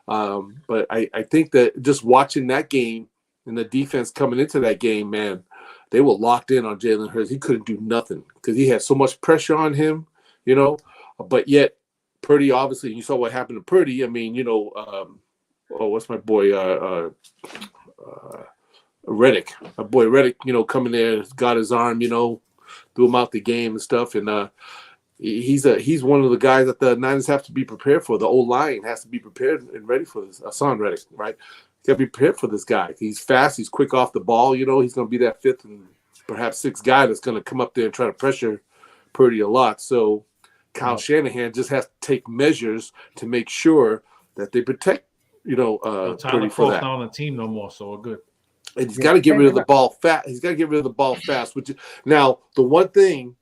But I think that just watching that game and the defense coming into that game, man, they were locked in on Jalen Hurts. He couldn't do nothing because he had so much pressure on him, but yet Purdy, obviously, you saw what happened to Purdy. I mean, what's my boy, Reddick. My boy Reddick, coming there, got his arm, threw him out the game and stuff. And he's one of the guys that the Niners have to be prepared for. The old line has to be prepared and ready for this. Hassan Reddick, right? Got to be prepared for this guy. He's fast. He's quick off the ball. He's going to be that fifth and perhaps sixth guy that's going to come up there and try to pressure Purdy a lot. So Kyle Shanahan just has to take measures to make sure that they protect, Purdy for that. Not on the team no more, so we're good. And he's got to get rid of the ball fast. He's got to get rid of the ball fast. Now, the one thing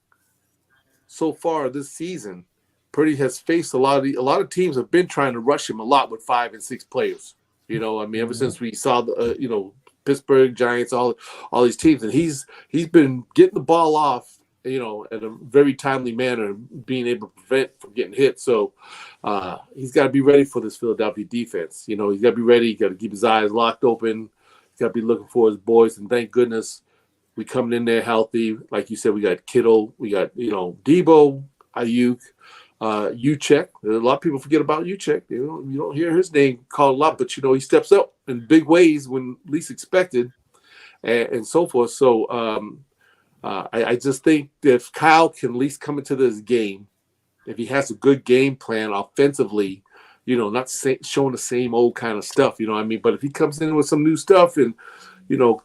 so far this season, Purdy has faced a lot of teams have been trying to rush him a lot with 5 and 6 players. Ever since we saw the Pittsburgh Giants, all these teams, and he's been getting the ball off, at a very timely manner, being able to prevent from getting hit. So he's got to be ready for this Philadelphia defense. He's got to be ready. He's got to keep his eyes locked open. He's got to be looking for his boys, and thank goodness we coming in there healthy. Like you said, we got Kittle, we got Debo, Ayuk, Juszczyk. A lot of people forget about Juszczyk. You don't hear his name called a lot, but he steps up in big ways when least expected, and so forth. So I just think that if Kyle can at least come into this game, if he has a good game plan offensively, not showing the same old kind of stuff, But if he comes in with some new stuff and,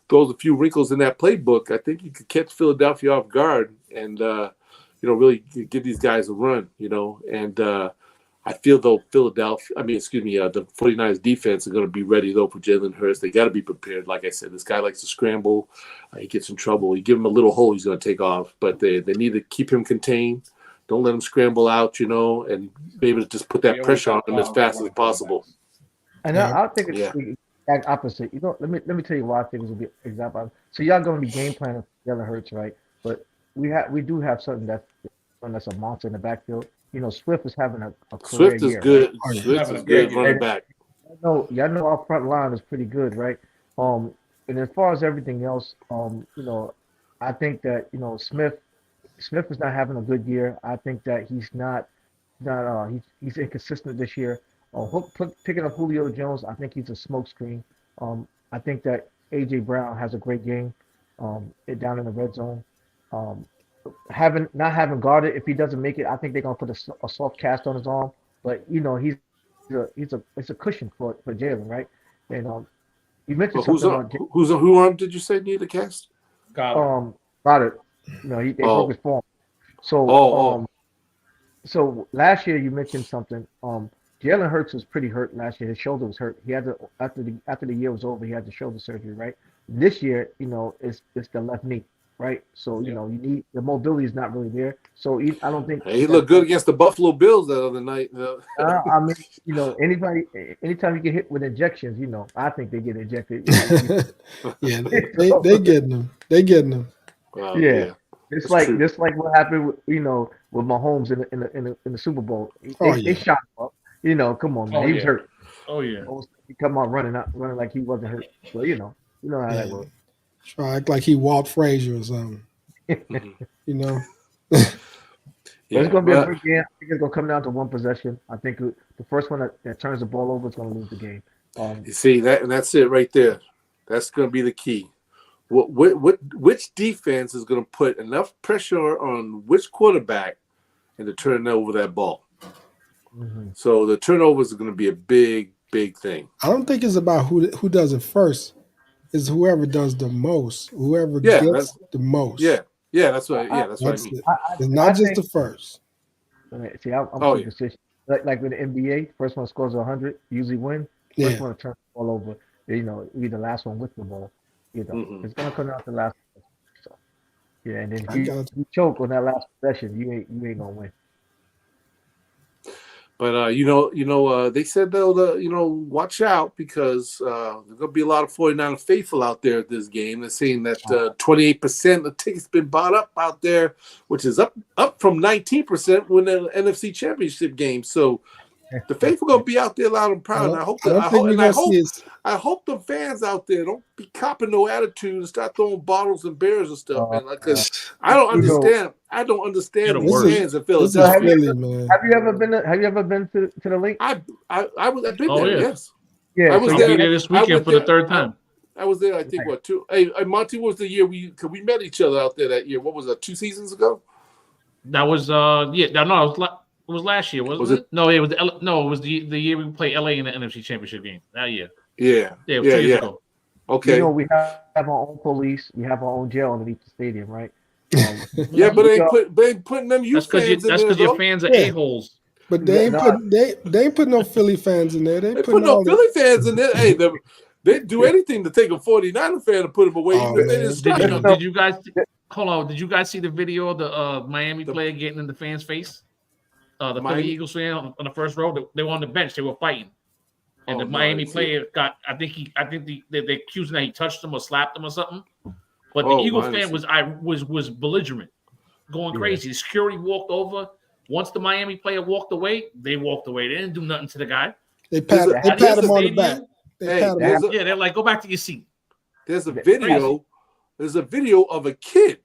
throws a few wrinkles in that playbook, I think he could catch Philadelphia off guard and, really give these guys a run, And I feel, though, the 49ers defense are going to be ready, though, for Jalen Hurts. They got to be prepared. Like I said, this guy likes to scramble. He gets in trouble. You give him a little hole, he's going to take off. But they need to keep him contained. Don't let him scramble out, and be able to just put that pressure on him as fast as possible. And I think it's the exact opposite. Let me tell you why I think it's a good example. So y'all going to be game planning for Jalen Hurts, right? But we do have something that's a monster in the backfield. Swift is having a career Swift is year, good. Right? Swift is good running back. Y'all know our front line is pretty good, right? And as far as everything else, I think that Smith is not having a good year. I think that he's he's inconsistent this year. Picking up Julio Jones, I think he's a smokescreen. I think that AJ Brown has a great game down in the red zone. Not having guarded, if he doesn't make it, I think they're gonna put a soft cast on his arm. But it's a cushion for Jalen, right? And you mentioned something about who arm did you say need a cast? Got it. They broke his form. So last year you mentioned something. Jalen Hurts was pretty hurt last year. His shoulder was hurt. He had to after the year was over, he had the shoulder surgery, right? This year, it's the left knee, right? So you need the mobility is not really there. So I don't think he looked good against the Buffalo Bills the other night. Anytime you get hit with injections, I think they get injected. Yeah, they getting them. They getting them. Yeah. It's like what happened with with Mahomes in the Super Bowl. They shot him up. Come on, man. He was hurt. Oh yeah. He come out running like he wasn't hurt. So you know how that works. Try act like he Walt Frazier or something. But it's gonna be a good game. I think it's gonna come down to one possession. I think the first one that turns the ball over is gonna lose the game. You see that, and that's it right there. That's gonna be the key. Which defense is going to put enough pressure on which quarterback and to turn over that ball? Mm-hmm. So the turnovers are going to be a big thing. I don't think it's about who does it first. It's whoever does the most. Whoever gets the most. Yeah, that's what. Yeah, that's what I mean. It's not just the first. See, I'm consistent. Like with the NBA, first one scores 100, usually win. First one to turn the ball over. Be the last one with the ball. It's gonna come out the last. So, and then if you choke on that last possession, you ain't gonna win. But they said they'll watch out because there's gonna be a lot of 49er faithful out there at this game. They're saying that 28% of tickets been bought up out there, which is up from 19% when the NFC Championship game. So the faithful gonna be out there loud and proud. And I hope the fans out there don't be copping no attitude and start throwing bottles and barrels and stuff, man. Because I don't understand. I don't understand these fans in Philadelphia. Have you ever been to the link? I've been there. Yeah. Yes. Yeah, I was I'll be there this weekend for the third time. I was there. I think what 2? Hey, Monty, what was the year we met each other out there that year? What was that? 2 seasons ago? That was it was last year, wasn't it? No, it was the year we played LA in the NFC Championship game. That year. Yeah. It was 2 years ago. Okay. We have our own police. We have our own jail underneath the stadium, right? Yeah, but they ain't putting them youth fans in there. That's because your fans are a-holes. But they ain't put no Philly fans in there. They put no Philly fans in there. Hey, they do anything to take a 49er fan and put them away. Did you guys hold on? Did you guys see the video of the Miami player getting in the fans' face? The Philly Eagles fan on the first row. They were on the bench. They were fighting, and the Miami player got. I think they accused him that he touched him or slapped him or something. But the Eagle fan was belligerent, going crazy. The security walked over. Once the Miami player walked away, they walked away. They didn't do nothing to the guy. They pat him on the back. They're like, go back to your seat. There's a video. There's a video of a kid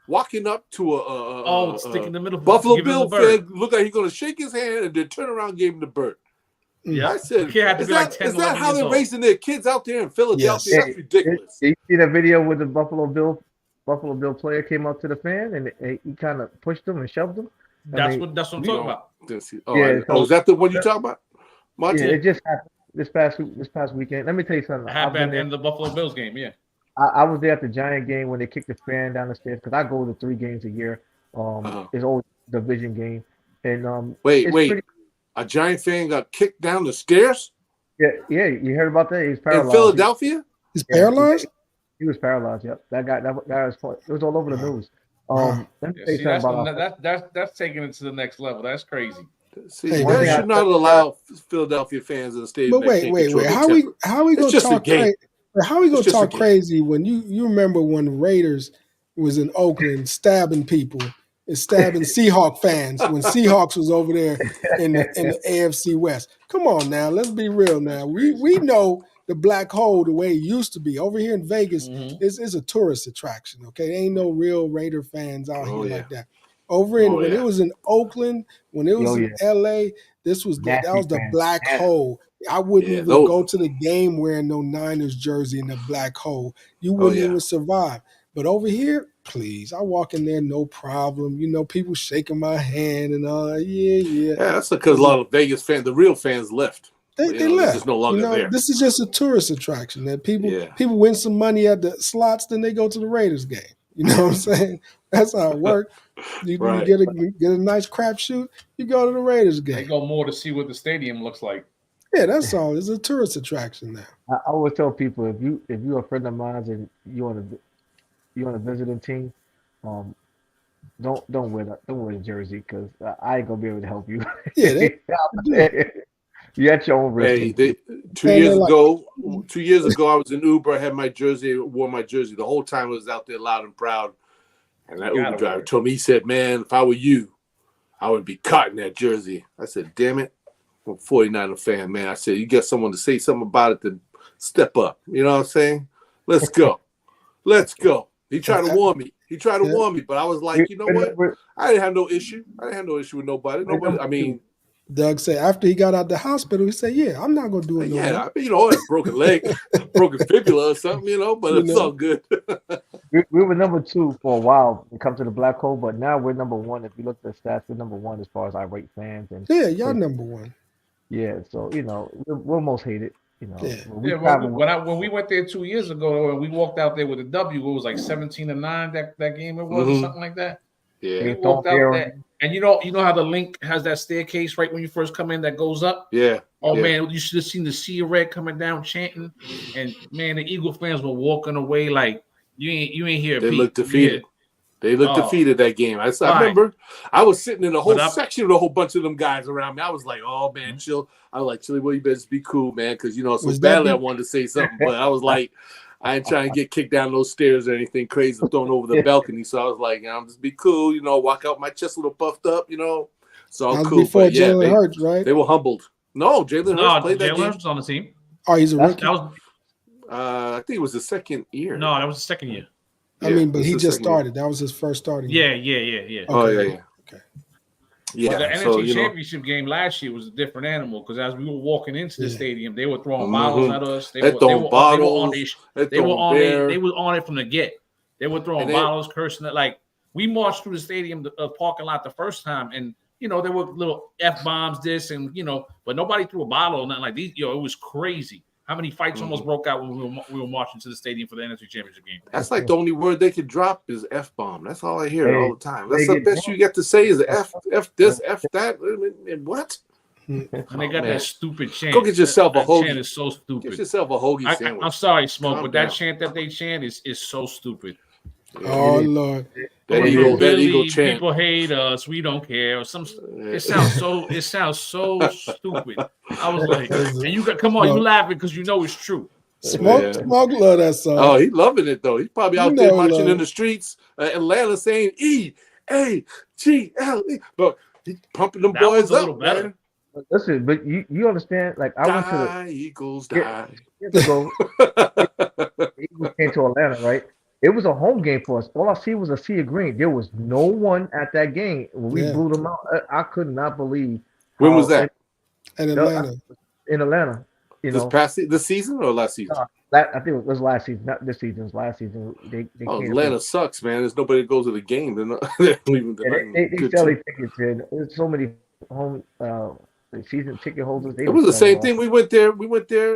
walking up to stick in the middle. Buffalo Bill fan. Look like he's going to shake his hand and then turn around and give him the bird. Yeah, I said, is that how they're raising their kids out there in Philadelphia? Yes. That's ridiculous. You see the video where the Buffalo Bill player came up to the fan and he kind of pushed him and shoved him. That's what I'm talking about. Is that the one you talking about, Monty? Yeah, it just happened this past weekend. Let me tell you something. Happened in the Buffalo Bills game. Yeah, I was there at the Giant game when they kicked the fan down the stairs because I go to 3 games a year. It's always a division game. And wait. A Giant fan got kicked down the stairs? Yeah, you heard about that? He's paralyzed. In Philadelphia? He's paralyzed? He was paralyzed, yep. That guy was it was all over the news. Let me say something about that's taking it to the next level. That's crazy. See, they should not allow Philadelphia fans in the stadium. But wait. How we gonna talk crazy? How we gonna talk crazy when you remember when Raiders was in Oakland stabbing people? Is stabbing Seahawk fans when Seahawks was over there in the AFC West. Come on now, let's be real now. We know the black hole the way it used to be. Over here in Vegas, is a tourist attraction, okay? There ain't no real Raider fans out here like that. Over in when it was in Oakland, when it was in LA, that was the black hole. I wouldn't even go to the game wearing no Niners jersey in the black hole. You wouldn't even survive. But over here, please, I walk in there, no problem. People shaking my hand and all. Yeah. That's because a lot of Vegas fans, the real fans, left. They left. They're just no longer there. This is just a tourist attraction. That people win some money at the slots, then they go to the Raiders game. You know what I'm saying? That's how it works. You get a nice crapshoot, you go to the Raiders game. They go more to see what the stadium looks like. Yeah, that's all. It's a tourist attraction now. I always tell people if you're a friend of mine and you're on a visiting team, don't wear the jersey because I ain't gonna be able to help you. Yeah, you at your own risk. Hey, 2 years ago, I was in Uber. I had my jersey, wore my jersey the whole time. I was out there loud and proud. And that Uber driver told me, he said, "Man, if I were you, I would be caught in that jersey." I said, "Damn it, I'm a 49er fan, man." I said, "You get someone to say something about it, then step up." You know what I'm saying? Let's go. He tried to warn me. But I was like, you know what? I didn't have no issue. With nobody. I mean, Doug said after he got out the hospital, he said, "Yeah, I'm not gonna do it." Yeah, I had a broken leg, broken fibula or something, but it's all good. we were number 2 for a while when it comes to the black hole, but now we're number 1. If you look at the stats, we're number 1 as far as irate fans. And y'all number 1. Yeah, so we're most hated. When we went there 2 years ago and we walked out there with a W, it was like 17-9 that game it was or something like that. Yeah, we walked out there, and you know how the link has that staircase right when you first come in that goes up. Yeah. Man, you should have seen the Sea of Red coming down chanting, and man, the Eagle fans were walking away like you ain't here. They looked defeated. They looked defeated that game. I remember I was sitting in a whole section with a whole bunch of them guys around me. I was like, oh, man, chill. I was like, Chili, well, you better just be cool, man, because, so badly I wanted to say something. But I was like, I ain't trying to get kicked down those stairs or anything crazy thrown over the balcony. So I was like, I'm just be cool, walk out my chest a little puffed up, So I'm cool. Before Jalen Hurts, right? They were humbled. No, Jalen Hurts played that game. Jalen Hurts was on the team. Oh, he's a rookie? I think it was the second year. No, that was the second year. I mean, but he just started. That was his first starting year. Yeah. Okay. Oh, yeah. Okay. Yeah. But the NFC Championship game last year was a different animal because as we were walking into the stadium, they were throwing bottles at us. They were on it from the get. They were throwing bottles, cursing it. Like we marched through the stadium, the parking lot the first time, and there were little F-bombs, this and but nobody threw a bottle or nothing like these. It was crazy. How many fights almost broke out when we were marching to the stadium for the NFC Championship game? That's like the only word they could drop is F-bomb. That's all I hear all the time. That's the best you get to say is F this, F that. And what? And they got that stupid chant. Go get yourself a hoagie. That chant is so stupid. Get yourself a hoagie sandwich. I'm sorry, Smoke, but that chant that they chant is so stupid. Oh, Lord. That eagle chant. People hate us. We don't care. Or some. It sounds so stupid. I was like, and you you laughing because it's true. Smoke love that song. Oh, he loving it though. He's probably out there marching in the streets, Atlanta, saying E-A-G-L-E. But he's pumping them boys up. A little better. Man. Listen, but you understand? Like I went to the Eagles die. Years ago, the Eagles came to Atlanta, right? It was a home game for us. All I see was a sea of green. There was no one at that game when we blew them out. I could not believe. When was that? In Atlanta. In Atlanta. This season or last season? I think it was last season, not this season. It was last season. They Atlanta sucks, man. There's nobody that goes to the game. They sell their tickets in. There's so many home season ticket holders. It was the same thing. We went there,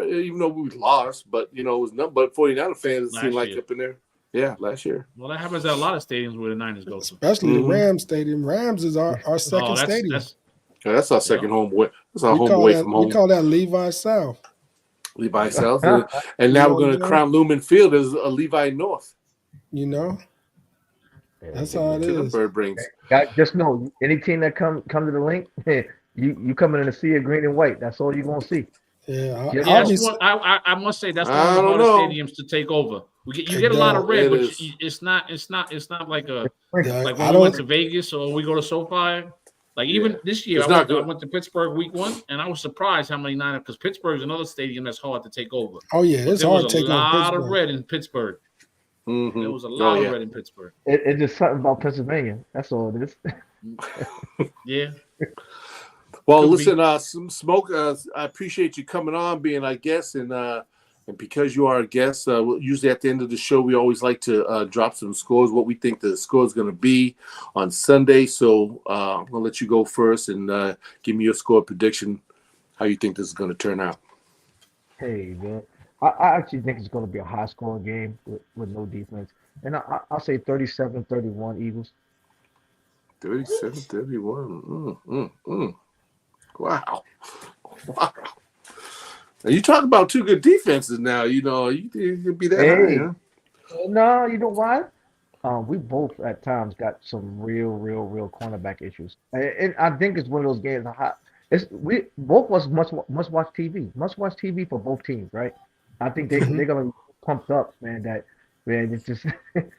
even though we lost, but it was nothing but 49er fans. It seemed like up in there. Yeah, last year. Well, that happens at a lot of stadiums where the Niners go to. Especially the Rams stadium. Rams is our second stadium. That's our second home away. That's our home away from home. We call that Levi South. Levi South. And now we're going to crown Lumen Field as a Levi North. That's all it is. The bird brings. Just know, any team that come to the link, you coming in a sea of green and white. That's all you're going to see. Yeah, I must say that's one of the hardest stadiums to take over. You get a lot of red, but it's not like like when we went to Vegas or we go to SoFi. Like even this year, I went to Pittsburgh week 1, and I was surprised how many Niners because Pittsburgh is another stadium that's hard to take over. Oh yeah, it's hard to take over. There was a lot of red in Pittsburgh. Mm-hmm. There was a lot of red in Pittsburgh. It's just something about Pennsylvania. That's all it is. Yeah. Well, listen, Smoke. I appreciate you coming on, being our guest, and because you are a guest, usually at the end of the show, we always like to drop some scores, what we think the score is going to be on Sunday. So I'm going to let you go first and give me your score prediction, how you think this is going to turn out. Hey, man. I actually think it's going to be a high-scoring game with no defense. And I'll say 37-31 Eagles. 37-31. Wow. And you talk about two good defenses now. You can be that high, huh? No, you know why? We both at times got some real cornerback issues, and I think it's one of those games. We both was must watch TV for both teams, right? I think they're gonna be pumped up, man. It's just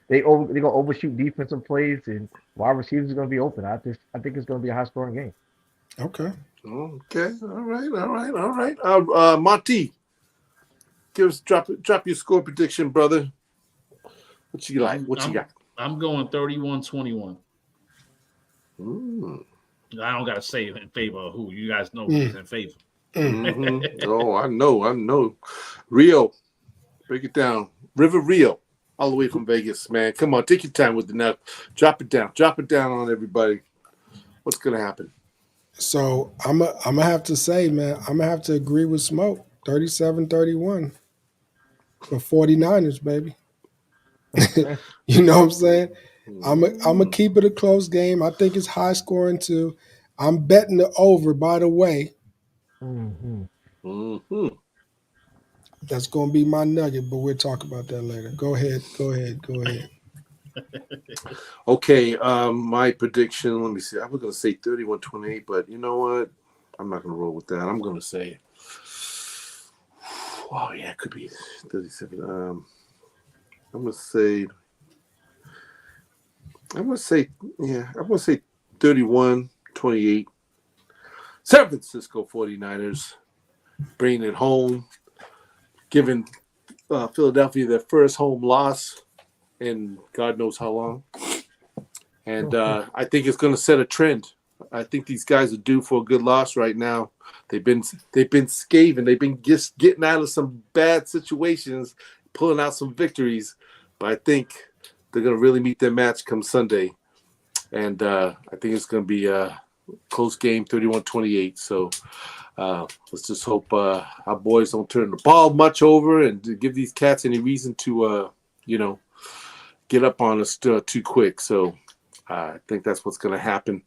they're gonna overshoot defensive plays and wide receivers are gonna be open. I think it's gonna be a high scoring game. Okay. All right. Monty, drop your score prediction, brother. What you like? What you got? I'm going 31-21. I don't gotta say in favor of who. You guys know who's in favor. Oh, I know. Rio, break it down. River Rio, all the way from Vegas, man. Come on, take your time with the now. Drop it down on everybody. What's gonna happen? So I'm gonna have to say, man, I'm gonna have to agree with Smoke. 37-31 for 49ers, baby. You know what I'm saying? I'm gonna keep it a close game. I think it's high scoring too. I'm betting the over, by the way. That's gonna be my nugget, but we'll talk about that later. Go ahead. Okay, my prediction. Let me see. I was gonna say 31-28, but you know what? I'm not gonna roll with that. I'm gonna say. Oh yeah, it could be 37. I'm gonna say. I'm gonna say. Yeah, I'm gonna say 31-28. San Francisco 49ers bringing it home, giving Philadelphia their first home loss in God knows how long. And I think it's going to set a trend. I think these guys are due for a good loss right now. They've been scathing. They've been just getting out of some bad situations, pulling out some victories. But I think they're going to really meet their match come Sunday. And I think it's going to be a close game, 31-28. So let's just hope our boys don't turn the ball much over and give these cats any reason to, get up on us too quick. So I think that's what's going to happen.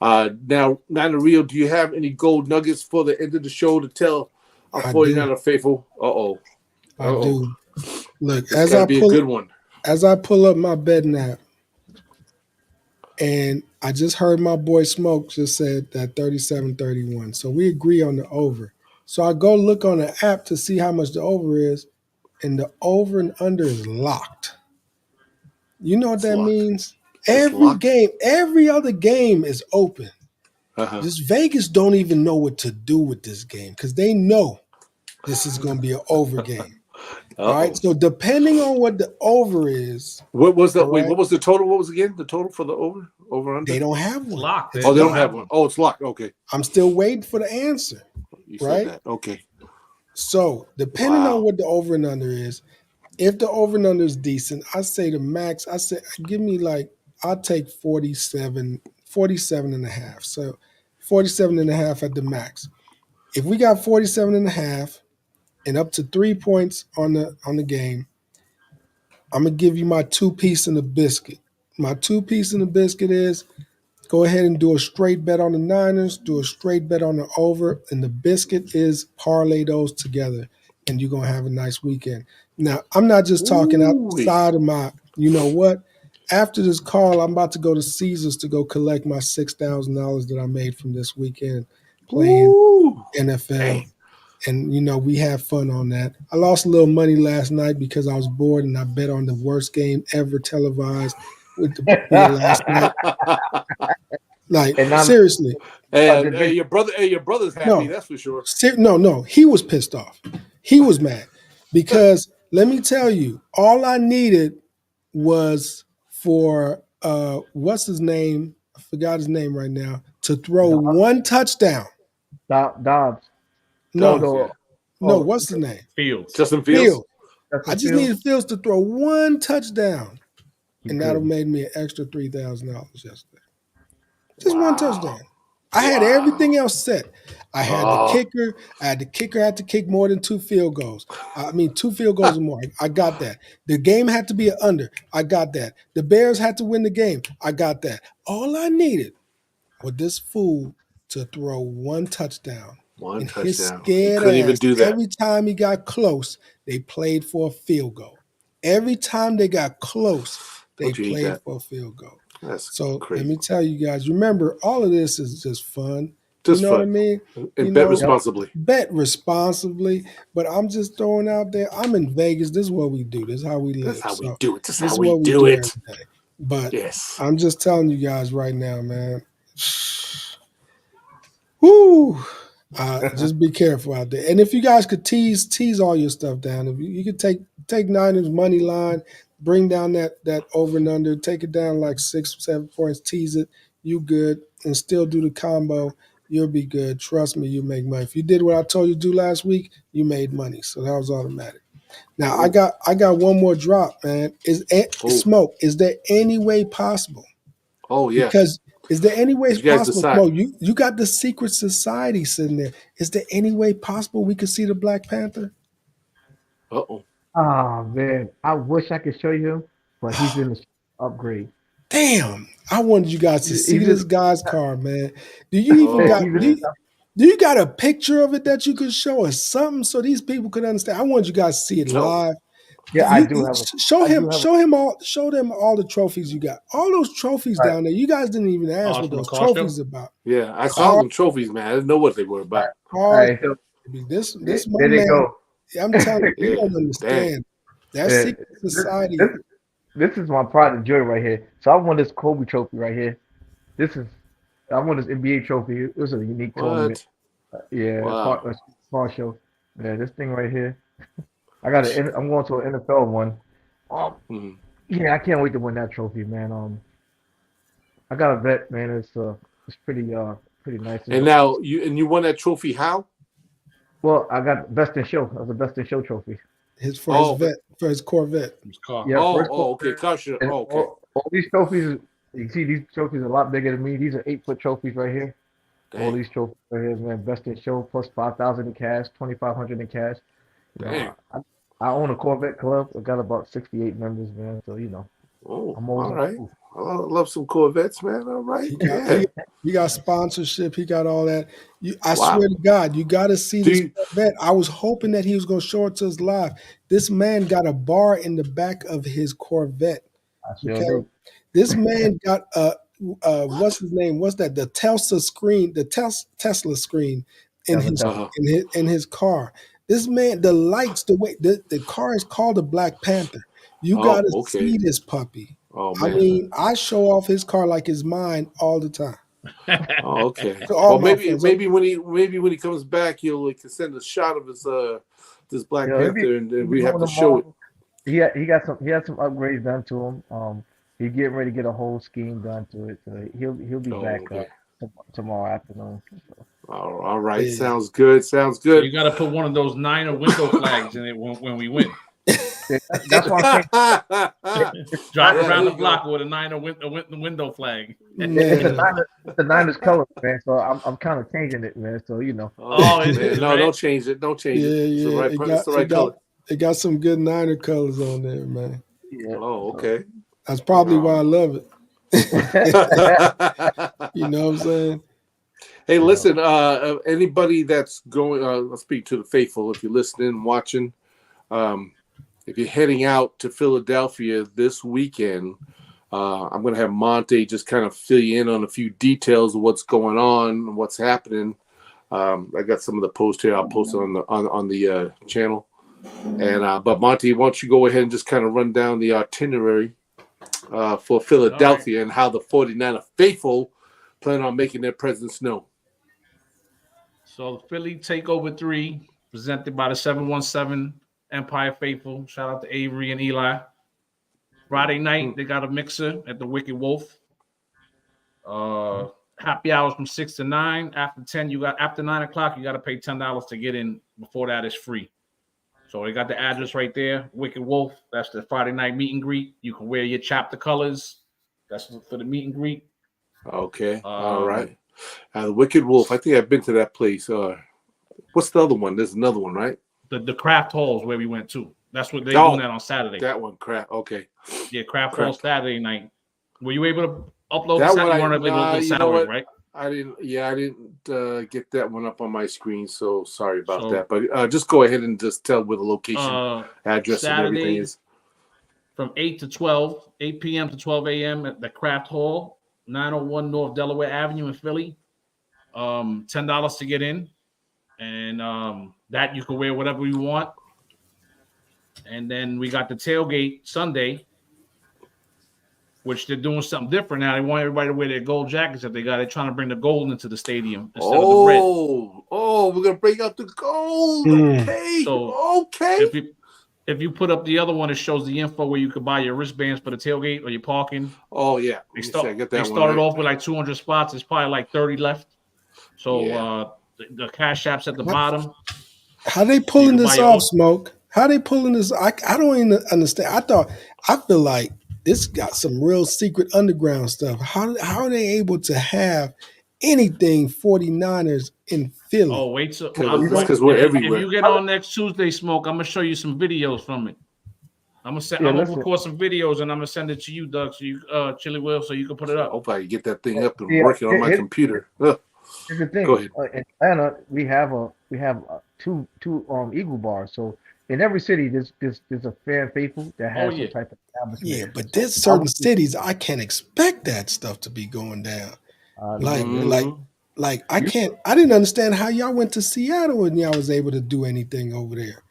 Now, Nana Rio, do you have any gold nuggets for the end of the show to tell our 49er faithful? I do. Look, it's got to be a good one. As I pull up my betting app, and I just heard my boy Smoke just said that 37-31. So we agree on the over. So I go look on the app to see how much the over is, and the over and under is locked. You know what that means? Every other game is open. Just Vegas don't even know what to do with this game because they know this is going to be an over game. All right. So depending on what the over is, what was the wait? What was the total? What was again the total for the over under? They don't have one. It's locked. They don't have one. Oh, it's locked. Okay. I'm still waiting for the answer. You said that. Okay. So depending on what the over and under is, if the over and under is decent, I say the max. I say give me I'll take 47 and a half. So 47 and a half at the max. If we got 47 and a half and up to 3 points on the game, I'm going to give you my 2-piece in the biscuit. My 2-piece in the biscuit is go ahead and do a straight bet on the Niners, do a straight bet on the over, and the biscuit is parlay those together, and you're going to have a nice weekend. Now, I'm not just talking outside of my, you know what? After this call, I'm about to go to Caesars to go collect my $6,000 that I made from this weekend playing NFL. Dang. And, we had fun on that. I lost a little money last night because I was bored and I bet on the worst game ever televised with the last night. Seriously. Hey, your brother's happy, that's for sure. No, he was pissed off. He was mad because let me tell you, all I needed was for what's his name? I forgot his name right now, to throw one touchdown. Dobbs. No, what's his name? Fields. Justin Fields. I just needed Fields to throw one touchdown, and that would have made me an extra $3,000 yesterday. Just one touchdown. I had everything else set. I had the kicker. The kicker had to kick more than 2 field goals. 2 field goals or more. I got that. The game had to be an under. I got that. The Bears had to win the game. I got that. All I needed was this fool to throw one touchdown. His scared ass, even do that. Every time he got close, they played for a field goal. Every time they got close, they played for a field goal. That's so crazy. Let me tell you guys, remember, all of this is just fun. Just you know fun. What I mean? And bet responsibly. Bet responsibly. But I'm just throwing out there, I'm in Vegas. This is what we do. This is how we live. That's how we do it. This is how we do it. But I'm just telling you guys right now, man. Woo! Just be careful out there. And if you guys could tease all your stuff down, if you could take Niners money line, bring down that over and under, take it down like 6 or 7 points, tease it, you good, and still do the combo, you'll be good. Trust me, you make money. If you did what I told you to do last week, you made money. So that was automatic. Now I got one more drop, man. Smoke, is there any way possible? Oh yeah. Because is there any way possible? No, you got the secret society sitting there. Is there any way possible we could see the Black Panther? Uh-oh. Oh man, I wish I could show you, but he's in the upgrade. Damn, I wanted you guys to see this guy's car, man. Do you even do you got a picture of it that you could show us something so these people could understand? I wanted you guys to see it live. Yeah, I do have a. Show I do him, have a. show them all the trophies you got. All those trophies Right, down there. You guys didn't even ask Oh, what from the those car show. trophies about. Yeah, I saw Car, them trophies, man. I didn't know what they were right, about. car. right. So This my there they man. go. I'm telling you, you Yeah, don't dang. understand. That Yeah, secret this, society. this this is my pride and joy right here. So I won this Kobe trophy right here. This is I won this NBA trophy. It was a unique tournament. What? Yeah, Wow. car show. Yeah, this thing right here. I'm going to an NFL one. Um, Mhm. yeah, I can't wait to win that trophy, man. I got a vet, man. It's pretty nice. And now you won that trophy how? Well, I got best in show. That was a best in show trophy. For his Oh, vet, for his Corvette. His car. Yeah, first okay. quarter. Caution. And Oh, okay. all these trophies, you see, these trophies are a lot bigger than me. These are 8-foot trophies right here. All Dang. these trophies right here, man. Best in show plus 5,000 in cash, 2,500 in cash. You Dang. know, I own a Corvette club. I got about 68 members, man. So Oh, I'm always all on right. the move. I love some Corvettes, man. All right. He got Yeah. he got sponsorship. He got all that. I Wow. swear to God, you got to see Do this you, Corvette. I was hoping that he was going to show it to us live. This man got a bar in the back of his Corvette. I sure Okay, do. this man got what's his name? What's that? The Tesla screen, the Tesla screen in Have a his Tesla. uh-huh. in his car. This man, the lights, the way the car is called the Black Panther. You got Oh, to okay. see this puppy. Oh, I man. mean, I show off his car like it's mine all the time. Oh, okay. To all Well, my maybe friends. when he comes back, he'll send a shot of his this Black You know, Panther, and then he'll be we have going to show it. tomorrow. He had some upgrades done to him. He's getting ready to get a whole scheme done to it. So he'll be Oh, back okay. tomorrow afternoon. All right. Yeah. Sounds good. Sounds So good. you got to put one of those Niner window flags in it when we win. That's why I Drive Yeah, around there the you block with a Niner window flag. Man, it's the Niners color, man. So I'm kind of changing it, man. So Oh, man. is it No, red? don't change it. Don't change yeah, it. It's the yeah. right. It's the right color. It got some good Niner colors on there, man. yeah. Oh, okay. That's probably why I Oh. love it. You know what I'm saying? Hey, listen, anybody that's going, I'll speak to the faithful. If you're listening, watching, if you're heading out to Philadelphia this weekend, I'm going to have Monte just kind of fill you in on a few details of what's going on and what's happening. I got some of the posts here. I'll post it on the channel. And but Monte, why don't you go ahead and just kind of run down the itinerary for Philadelphia and how the 49er faithful plan on making their presence known. So the Philly Takeover 3, presented by the 717 Empire Faithful. Shout out to Avery and Eli. Friday night, they got a mixer at the Wicked Wolf. Happy hours from 6 to 9. After 9 o'clock, you got to pay $10 to get in. Before that, it's free. So they got the address right there, Wicked Wolf. That's the Friday night meet and greet. You can wear your chapter colors. That's for the meet and greet. Okay, all right. The Wicked Wolf. I think I've been to that place. What's the other one? There's another one, right? The Craft Hall is where we went to. That's what they're doing that on Saturday. That one, crap. Okay. Yeah, Craft Hall Saturday night. Were you able to upload That the one? You weren't able to do Saturday, right? I didn't. Yeah, I didn't get that one up on my screen. So sorry about that. But just go ahead and just tell where the location, address, and everything is. From 8 p.m. to 12 a.m. at the Craft Hall, 901 North Delaware Avenue in Philly. $10 to get in, and that you can wear whatever you want. And then we got the tailgate Sunday, which they're doing something different now. They want everybody to wear their gold jackets if they got it, trying to bring the gold into the stadium instead of the red. Oh, we're gonna bring out the gold. Okay. So okay. If you put up the other one, it shows the info where you could buy your wristbands for the tailgate or your parking. Oh yeah. They started off with like 200 spots. There's probably like 30 left. So the cash apps at the bottom. How they pulling this off, Smoke? How they pulling this? I don't even understand. I feel like this got some real secret underground stuff. How are they able to have anything 49ers in Philly? Oh, wait till because we're everywhere. If you get on next Tuesday, Smoke, I'm gonna show you some videos from it. I'm gonna record some videos and I'm gonna send it to you, Doug, so you Chili Will, so you can put it up. I hope I can get that thing up and working on my computer. Here's the thing. Go ahead. In Atlanta, we have we have two Eagle bars. So in every city, there's a fan faithful that Oh has some yeah. type of establishment Yeah, there. but So there's I certain would, cities I can't expect that stuff to be going down. Like, yeah, like, Mhm. like I you can't. I didn't understand how y'all went to Seattle and y'all was able to do anything over there.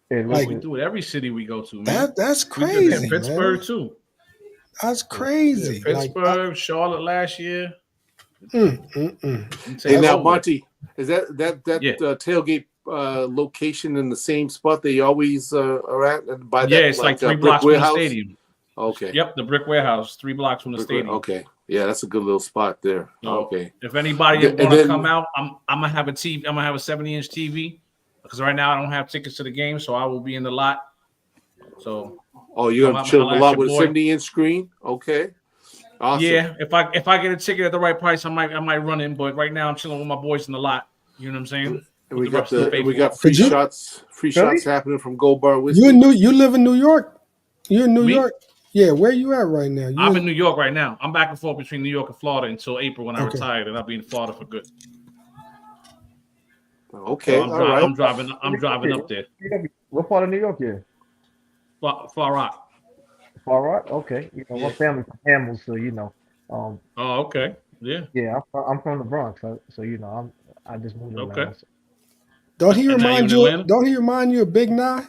and Oh, we Like listen, do it every city we go to, man. that's We did it in crazy, man. Pittsburgh too. That's Yeah, crazy. Pittsburgh, Charlotte last year. Mm. We Hey, take That's now, over. Monty, is that Yeah. tailgate location in the same spot they always are at, and by Yeah, that it's like 3 brick blocks from the warehouse? stadium. Okay, Yep, the brick warehouse, 3 blocks from the stadium. okay, yeah, that's a good little spot there. So Okay, if anybody And want to come then out, I'm gonna have a TV. I'm gonna have a 70-inch TV because right now I don't have tickets to the game, so I will be in the lot. So you're come gonna out and chill holler a at lot your with a boy. 70-inch screen. Okay, awesome. Yeah, if I get a ticket at the right price, I might run in. But right now I'm chilling with my boys in the lot. You know what I'm saying? And With we the got rest of the we faithful. got Could you free Philly? shots happening from Gold Bar Whiskey. you live in New York? You in New Me? York? Yeah, where you at right now? You I'm in New York right now. I'm back and forth between New York and Florida until April when I okay. retire, and I'll be in Florida for good. So Okay, all right. I'm driving up there. what part of New York? Yeah, Far Rock. Far Rock. Okay, my Yeah. family's from Hamels, so um, Oh, okay. Yeah. yeah, I'm from the Bronx, so I just moved to Okay. Atlanta. Don't he And now you in remind you? Atlanta? Don't he remind you of Big Nye?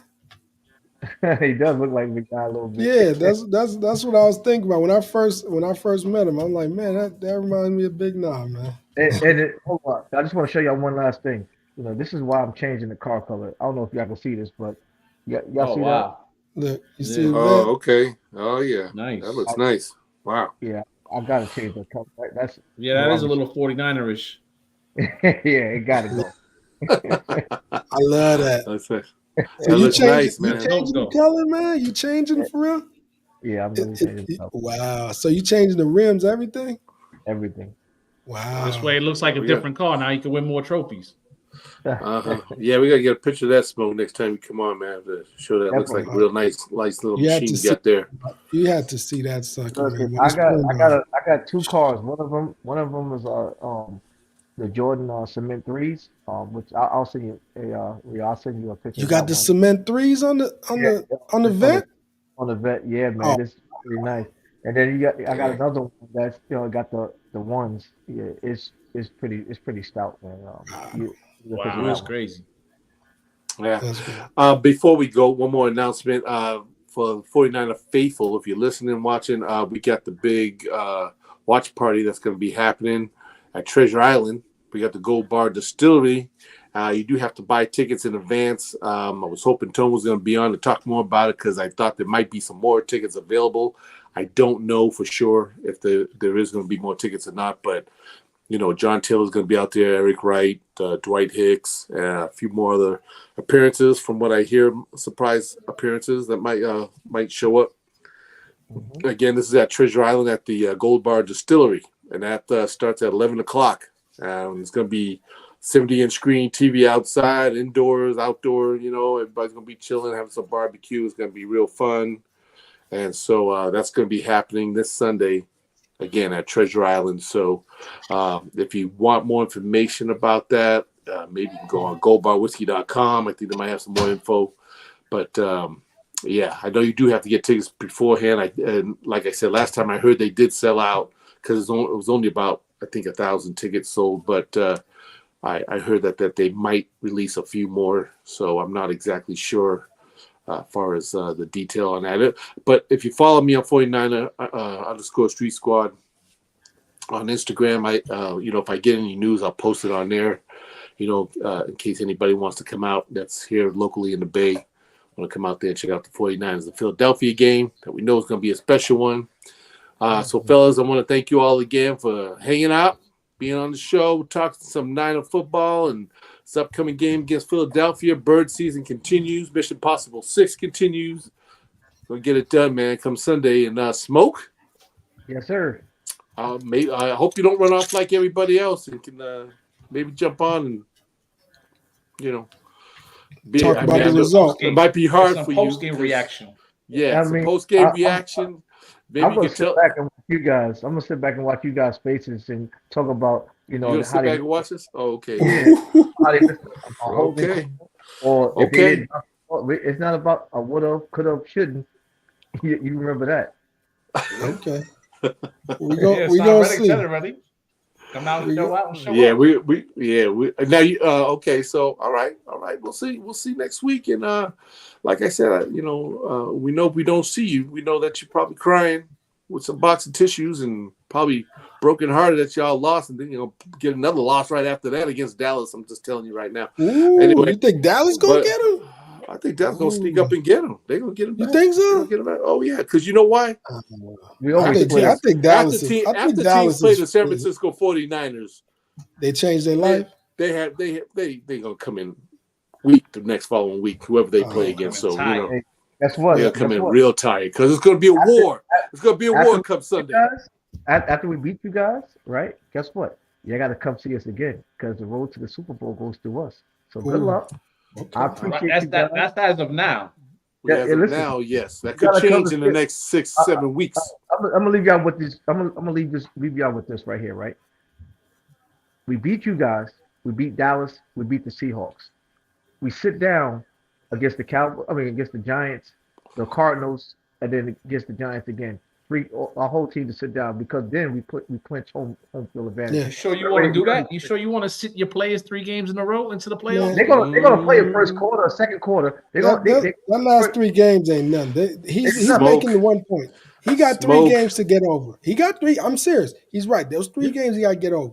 He does look like Big Guy a little bit. Yeah, that's what I was thinking about when I first met him. I'm like, man, that reminds me of Big Nye, man. Hold on. I just want to show y'all one last thing. This is why I'm changing the car color. I don't know if y'all can see this, but y'all Oh see that? wow. Look, you see Yeah. the Oh, vent? okay. Oh yeah, Nice. that looks nice. Wow. Yeah, I gotta change the color. That's Yeah, that is a little 49er-ish. yeah, it gotta go. I love that. That's nice. So That you looks changing nice, you That's man. dope changing the though. color, man? You changing for real? Yeah, I'm really changing the color. Wow. So you changing the rims, everything? Everything. This Wow. way it looks like a We got- different car. Now you can win more trophies. Yeah, we gotta get a picture of that smoke next time you come on, man. To show that looks like a real nice little You had machine to you see got there. You had to see that sucker, Listen, man. When I it's got turned I got on. I got 2 cars. One of them is the Jordan cement threes, which I'll send you I'll send you a picture You of got that the one. cement threes on the Yeah, on the on vent? the vet. Yeah, Oh, man, this is pretty nice. And then I got Yeah. another one that's got the ones. Yeah, it's pretty stout, man. You get a picture of Wow, that it's one. crazy. Yeah. that's good. Before we go, one more announcement for 49er Faithful. If you're listening, watching, we got the big watch party that's going to be happening at Treasure Island. We got the Gold Bar Distillery. You do have to buy tickets in advance. I was hoping Tone was going to be on to talk more about it because I thought there might be some more tickets available. I don't know for sure if there is going to be more tickets or not, but John Taylor's going to be out there, Eric Wright, Dwight Hicks, a few more other appearances from what I hear, surprise appearances that might show up. Mhm. Again, this is at Treasure Island at the Gold Bar Distillery, and that starts at 11 o'clock. It's going to be 70-inch screen TV outside, indoors, outdoor. Everybody's going to be chilling, having some barbecue. It's going to be real fun. And so that's going to be happening this Sunday, again, at Treasure Island. So if you want more information about that, maybe you can go on goldbarwhiskey.com. I think they might have some more info. But, yeah, I know you do have to get tickets beforehand. And like I said, last time I heard they did sell out because it was only about, I think, 1,000 tickets sold. But I heard that they might release a few more. So I'm not exactly sure as far as the detail on that. But if you follow me on 49er _ Street Squad on Instagram, if I get any news, I'll post it on there, in case anybody wants to come out that's here locally in the Bay, want to come out there and check out the 49ers, the Philadelphia game that we know is going to be a special one. So, fellas, I want to thank you all again for hanging out, being on the show, talking some Niner football and this upcoming game against Philadelphia. Bird season continues. Mission Possible 6 continues. Gonna get it done, man. Come Sunday and Smoke. Yes, sir. Maybe I hope you don't run off like everybody else and can maybe jump on and Talk about the result. it might be hard Some for you. post-game reaction. Yeah, I some mean, post game I- reaction. Maybe I'm you gonna can sit tell. back and watch you guys. I'm gonna sit back and watch you guys' faces and talk about You You know gonna how sit they back and watch this? Oh, okay. yeah, how they missed a holding Okay. call, or if they Okay. didn't. It's not about a woulda, coulda, shouldn't. You remember that? Okay. Yeah, We Sean gonna Reddick said see. it already. Come out, We show go, out, and show Yeah, up. we now you okay, so all right. We'll see next week. And like I said, we know if we don't see you, we know that you're probably crying with some box of tissues and probably broken hearted that y'all lost, and then get another loss right after that against Dallas. I'm just telling you right now. ooh, Anyway, you think Dallas gonna but get him? I think Dallas gonna sneak Ooh, up and get him. They're gonna get him you back. think They're gonna so? get him back. Oh yeah, because you know why? We I always think split I up. think After Dallas is. I think after teams Dallas play the is. San Francisco 49ers, They changed their they life. they gonna come in weak the next following week, whoever they play Oh, against. Coming So tired. Hey, guess what? they'll yeah. come Guess in what? real tight because it's gonna be a After, war. It's gonna be a after war we come beat you Sunday. guys, after we beat you guys, right? Guess what? You got to come see us again because the road to the Super Bowl goes through us. So good Ooh, luck. I okay. Right, appreciate you guys. that's as of now. Yeah, As yeah, of listen, now, yes, that you could gotta come to change in see the it. next 6, I, 7 weeks. I'm gonna leave y'all with this. I'm gonna leave y'all with this right here, right? We beat you guys. We beat Dallas. We beat the Seahawks. We sit down against the against the Giants, the Cardinals, and then against the Giants again. Our whole team to sit down because then we clinch home field advantage. Yeah, You sure you We want to already- do we already- that? You sure you want to sit your players 3 games in a row into the playoffs? man. They're gonna play a first quarter, a second quarter. They're gonna That last 3 games ain't nothing. He's nothing. making the Smoke, 1 point. He got 3 games to get over. He got 3. I'm serious. He's right. Those 3 games he got to get over.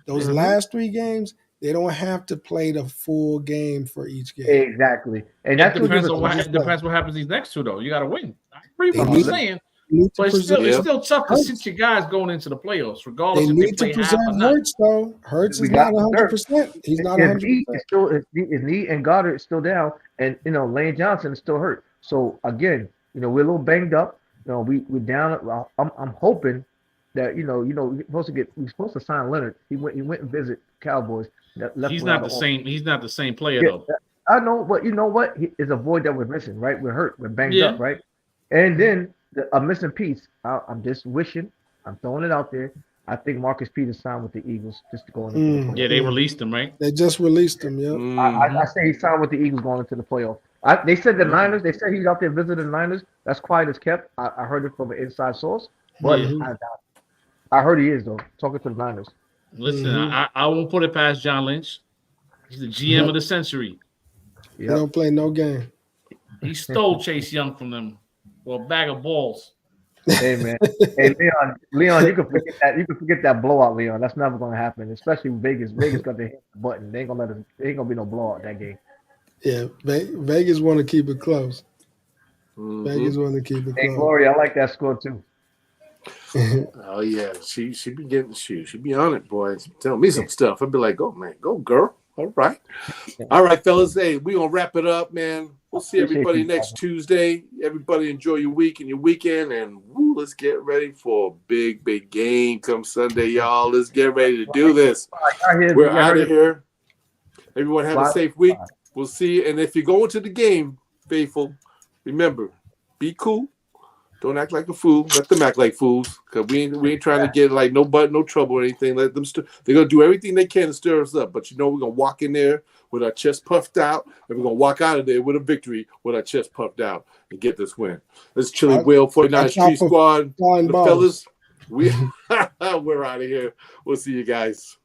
Those Mhm. last 3 games, they don't have to play the full game for each game. Exactly, and that's what gives us. It depends what happens these next 2 though. You got to win. I agree with They what need, you're saying, need to but preserve. it's yeah. still tough to sit Hurts. your guys going into the playoffs, They regardless if they need to play half preserve or not. Hurts though. Hurts We is not got 100%. He's not his 100%. knee is still his knee and Goddard is still down, and Lane Johnson is still hurt. So again, we're a little banged up. We're down. Well, I'm hoping that we're supposed to sign Leonard. He went and visit Cowboys. That left He's without not the an offer. same. He's not the same player Yeah, though. I know, but you know what? It's a void that we're missing, right? We're hurt. We're banged Yeah. up, right? And then a missing piece. I'm just wishing. I'm throwing it out there. I think Marcus Peters signed with the Eagles just to go into the playoffs. Yeah, they released him, right? They just released him. Yep. I say he signed with the Eagles going into the playoffs. They said the Niners. They said he's out there visiting the Niners. That's quiet as kept. I heard it from an inside source, but Yeah. I heard he is though. Talking to the Niners. Listen, I won't put it past John Lynch. He's the GM of the century. He don't play no game. He stole Chase Young from them for a bag of balls. Hey man, hey Leon, you can forget that. You can forget that blowout, Leon. That's never going to happen. Especially Vegas. Vegas got to hit the button. They ain't gonna let us. There ain't gonna be no blowout that game. Yeah, Vegas want to keep it close. Vegas want to keep it Hey close. Gloria, I like that score too. Oh yeah, she be getting she be on it, boy. She tell me some stuff. I'd be like, "Oh man, go girl." All right, fellas. Hey, we gonna wrap it up, man. We'll see everybody next Tuesday. Everybody enjoy your week and your weekend, and let's get ready for a big game come Sunday, y'all. Let's get ready to do this. We're out of here. Everyone have a safe week. We'll see you. And if you're going to the game, faithful, remember, be cool. Don't act like a fool. Let them act like fools, because we ain't trying to get like no trouble or anything. Let them they're gonna do everything they can to stir us up. But we're gonna walk in there with our chest puffed out, and we're gonna walk out of there with a victory with our chest puffed out and get this win. This is Chili Will 49 Street Squad. The fellas, we're out of here. We'll see you guys.